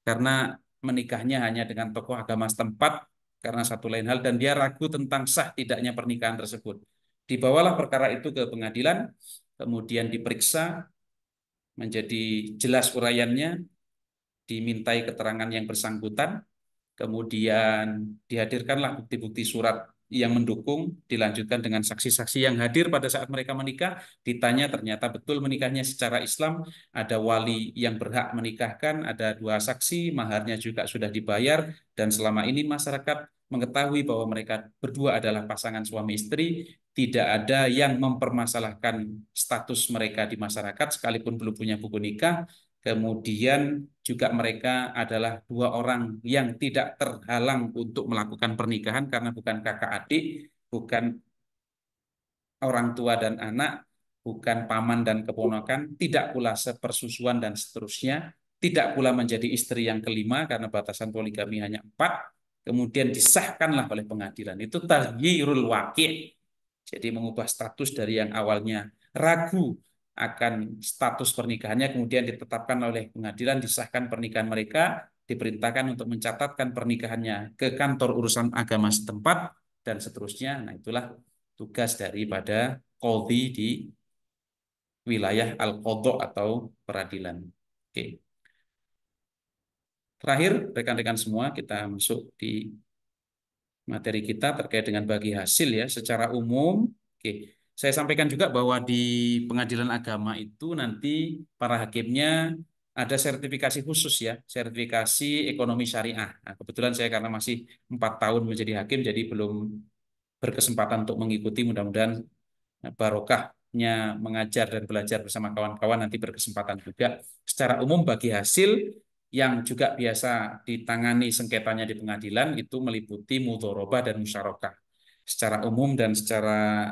karena menikahnya hanya dengan tokoh agama setempat karena satu lain hal, dan dia ragu tentang sah tidaknya pernikahan tersebut. Dibawalah perkara itu ke pengadilan, kemudian diperiksa, menjadi jelas uraiannya, dimintai keterangan yang bersangkutan, kemudian dihadirkanlah bukti-bukti surat yang mendukung, dilanjutkan dengan saksi-saksi yang hadir pada saat mereka menikah, ditanya ternyata betul menikahnya secara Islam, ada wali yang berhak menikahkan, ada 2 saksi, maharnya juga sudah dibayar, dan selama ini masyarakat mengetahui bahwa mereka berdua adalah pasangan suami istri, tidak ada yang mempermasalahkan status mereka di masyarakat sekalipun belum punya buku nikah. Kemudian juga mereka adalah 2 orang yang tidak terhalang untuk melakukan pernikahan karena bukan kakak adik, bukan orang tua dan anak, bukan paman dan keponakan, tidak pula sepersusuan dan seterusnya, tidak pula menjadi istri yang kelima karena batasan poligami hanya 4, kemudian disahkanlah oleh pengadilan. Itu taghyirul waqi'. Jadi mengubah status dari yang awalnya ragu akan status pernikahannya, kemudian ditetapkan oleh pengadilan, disahkan pernikahan mereka, diperintahkan untuk mencatatkan pernikahannya ke kantor urusan agama setempat, dan seterusnya. Nah, itulah tugas daripada qadhi di wilayah al-qadha atau peradilan. Oke. Terakhir, rekan-rekan semua, kita masuk di materi kita terkait dengan bagi hasil ya. Secara umum, oke, saya sampaikan juga bahwa di pengadilan agama itu nanti para hakimnya ada sertifikasi khusus ya, sertifikasi ekonomi syariah. Nah, kebetulan saya karena masih 4 tahun menjadi hakim, jadi belum berkesempatan untuk mengikuti, mudah-mudahan barokahnya mengajar dan belajar bersama kawan-kawan nanti berkesempatan juga. Secara umum bagi hasil yang juga biasa ditangani sengketanya di pengadilan itu meliputi mudharabah dan musyarakah. Secara umum dan secara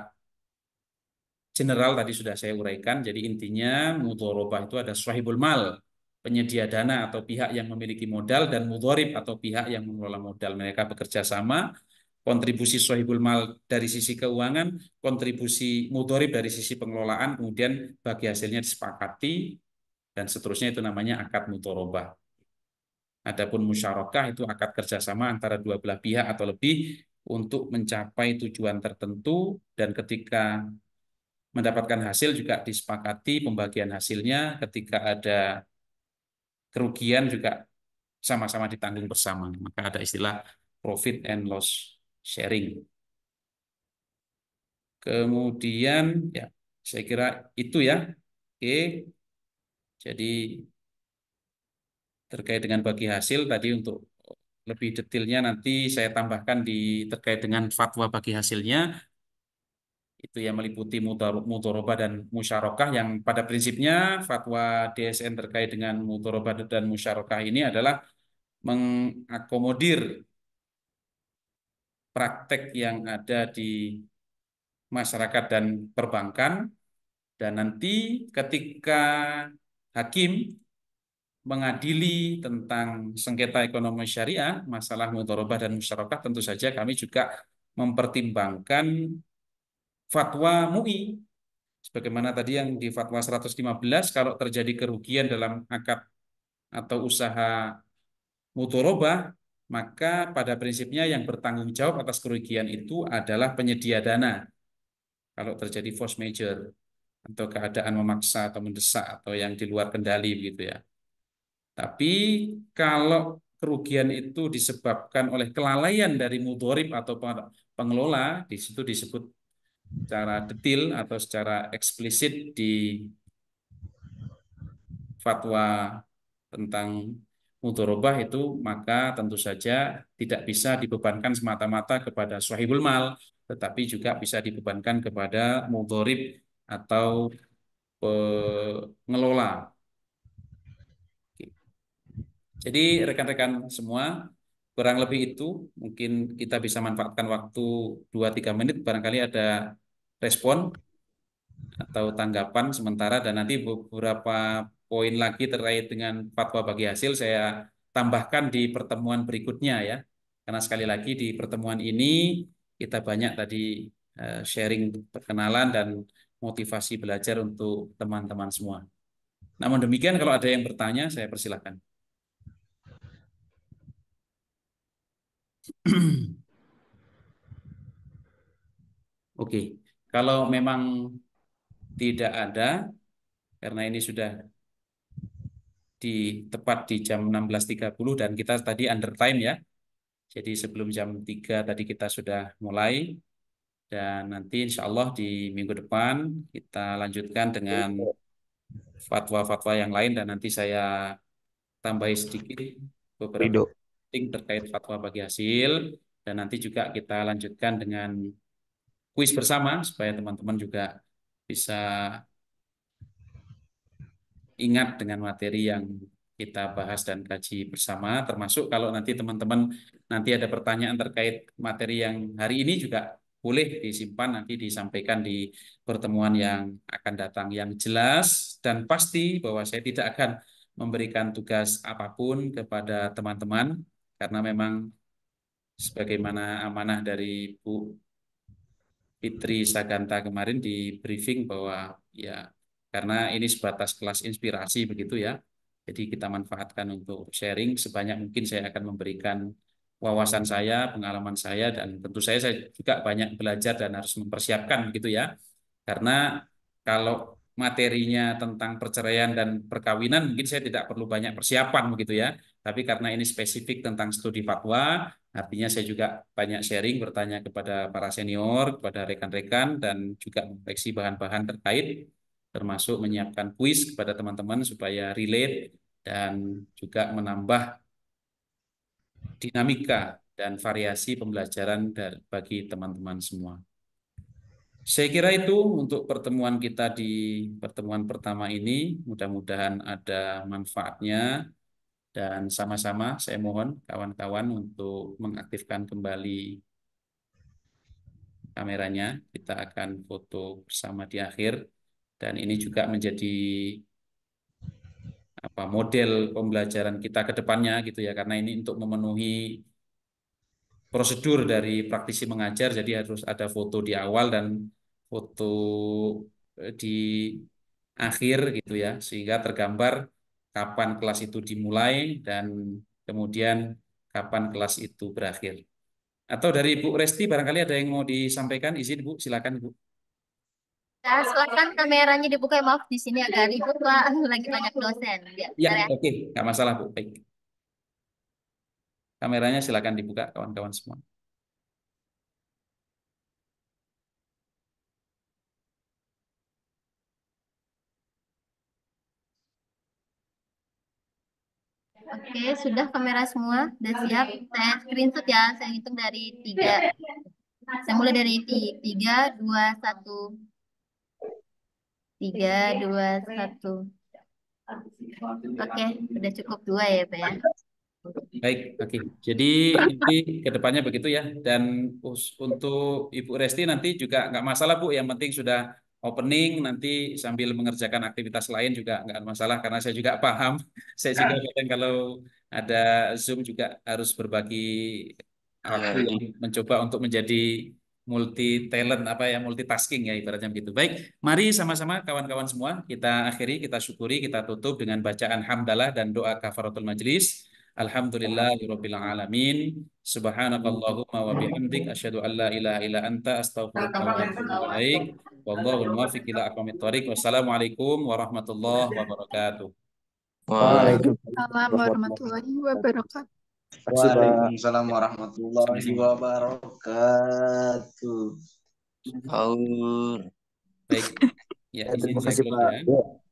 general tadi sudah saya uraikan, jadi intinya mudharabah itu ada sahibul mal, penyedia dana atau pihak yang memiliki modal, dan mudharib atau pihak yang mengelola modal. Mereka bekerja sama, kontribusi sahibul mal dari sisi keuangan, kontribusi mudharib dari sisi pengelolaan, kemudian bagi hasilnya disepakati, dan seterusnya, itu namanya akad mudharabah. Adapun musyarakah itu akad kerjasama antara 2 belah pihak atau lebih untuk mencapai tujuan tertentu, dan ketika mendapatkan hasil juga disepakati pembagian hasilnya, ketika ada kerugian juga sama-sama ditanggung bersama. Maka ada istilah profit and loss sharing. Kemudian ya, saya kira itu ya. Oke. Jadi terkait dengan bagi hasil tadi, untuk lebih detailnya nanti saya tambahkan di terkait dengan fatwa bagi hasilnya. Itu yang meliputi mudharabah dan musyarakah, yang pada prinsipnya fatwa DSN terkait dengan mudharabah dan musyarakah ini adalah mengakomodir praktek yang ada di masyarakat dan perbankan, dan nanti ketika hakim mengadili tentang sengketa ekonomi syariah, masalah mudharabah dan musyarakah, tentu saja kami juga mempertimbangkan fatwa MUI. Sebagaimana tadi yang di fatwa 115, kalau terjadi kerugian dalam akad atau usaha mudharabah, maka pada prinsipnya yang bertanggung jawab atas kerugian itu adalah penyedia dana kalau terjadi force majeure. atau keadaan memaksa atau mendesak atau yang di luar kendali begitu ya. Tapi kalau kerugian itu disebabkan oleh kelalaian dari mudhorib atau pengelola, di situ disebut secara detail atau secara eksplisit di fatwa tentang mudharabah itu, maka tentu saja tidak bisa dibebankan semata-mata kepada sahibul mal, tetapi juga bisa dibebankan kepada mudharib atau pengelola. Jadi rekan-rekan semua, kurang lebih itu mungkin kita bisa manfaatkan waktu 2-3 menit, barangkali ada respon atau tanggapan sementara, dan nanti beberapa poin lagi terkait dengan fatwa bagi hasil saya tambahkan di pertemuan berikutnya ya. Karena sekali lagi di pertemuan ini kita banyak tadi sharing perkenalan dan motivasi belajar untuk teman-teman semua. Namun demikian, kalau ada yang bertanya saya persilahkan. Oke, kalau memang tidak ada, karena ini sudah tepat di jam 16.30 dan kita tadi under time ya. Jadi sebelum jam 3 tadi kita sudah mulai, dan nanti insya Allah di minggu depan kita lanjutkan dengan fatwa-fatwa yang lain, dan nanti saya tambahi sedikit beberapa penting terkait fatwa bagi hasil, dan nanti juga kita lanjutkan dengan kuis bersama supaya teman-teman juga bisa ingat dengan materi yang kita bahas dan kaji bersama, termasuk kalau nanti teman-teman nanti ada pertanyaan terkait materi yang hari ini juga boleh disimpan, nanti disampaikan di pertemuan yang akan datang. Yang jelas dan pasti bahwa saya tidak akan memberikan tugas apapun kepada teman-teman, karena memang sebagaimana amanah dari Bu Fitri Saganta kemarin di briefing bahwa ya karena ini sebatas kelas inspirasi begitu ya. Jadi kita manfaatkan untuk sharing sebanyak mungkin. Saya akan memberikan wawasan saya, pengalaman saya, dan tentu saya juga banyak belajar dan harus mempersiapkan begitu ya. Karena kalau materinya tentang perceraian dan perkawinan mungkin saya tidak perlu banyak persiapan begitu ya. Tapi karena ini spesifik tentang studi fatwa, artinya saya juga banyak sharing, bertanya kepada para senior, kepada rekan-rekan, dan juga mengoreksi bahan-bahan terkait, termasuk menyiapkan kuis kepada teman-teman supaya relate dan juga menambah dinamika dan variasi pembelajaran bagi teman-teman semua. Saya kira itu untuk pertemuan kita di pertemuan pertama ini. Mudah-mudahan ada manfaatnya. Dan sama-sama saya mohon kawan-kawan untuk mengaktifkan kembali kameranya. Kita akan foto bersama di akhir. Dan ini juga menjadi model pembelajaran kita ke depannya gitu ya. Karena ini untuk memenuhi prosedur dari praktisi mengajar, jadi harus ada foto di awal dan foto di akhir gitu ya, sehingga tergambar kapan kelas itu dimulai dan kemudian kapan kelas itu berakhir. Atau dari Bu Resti barangkali ada yang mau disampaikan, izin Bu, silakan Bu. Ya, silakan kameranya dibuka. Maaf di sini agak ribut Pak, lagi banyak dosen. Ya, oke, nggak masalah Bu. Baik. Kameranya silakan dibuka kawan-kawan semua. Oke, sudah kamera semua, sudah siap. Saya screenshot ya, saya hitung dari 3. Saya mulai dari 3, 2, 1. 3, 2, 1. Oke, sudah cukup 2 ya Pak ya. Baik, oke. Jadi ini kedepannya begitu ya. Dan untuk Ibu Resti nanti juga nggak masalah Bu. Yang penting sudah opening, nanti sambil mengerjakan aktivitas lain juga nggak masalah. Karena saya juga paham. Saya juga kadang kalau ada Zoom juga harus berbagi waktu yang mencoba untuk menjadi multi talent multitasking ya ibaratnya begitu. Baik, mari sama-sama kawan-kawan semua kita akhiri, kita syukuri, kita tutup dengan bacaan hamdalah dan doa kafaratul majlis. Alhamdulillahirabbil alamin. Subhanakallahumma wa bihamdik asyhadu an la ilaha illa anta astaghfiruka wa atubu ilaik. Wallahul muwaffiq ila aqwamit thoriq. Wassalamualaikum warahmatullahi wabarakatuh. Waalaikumsalam warahmatullahi wabarakatuh. Waalaikumsalam warahmatullahi wabarakatuh. Sahur. Baik, ya izin Terima saya kasih close Pak. ya. Ya.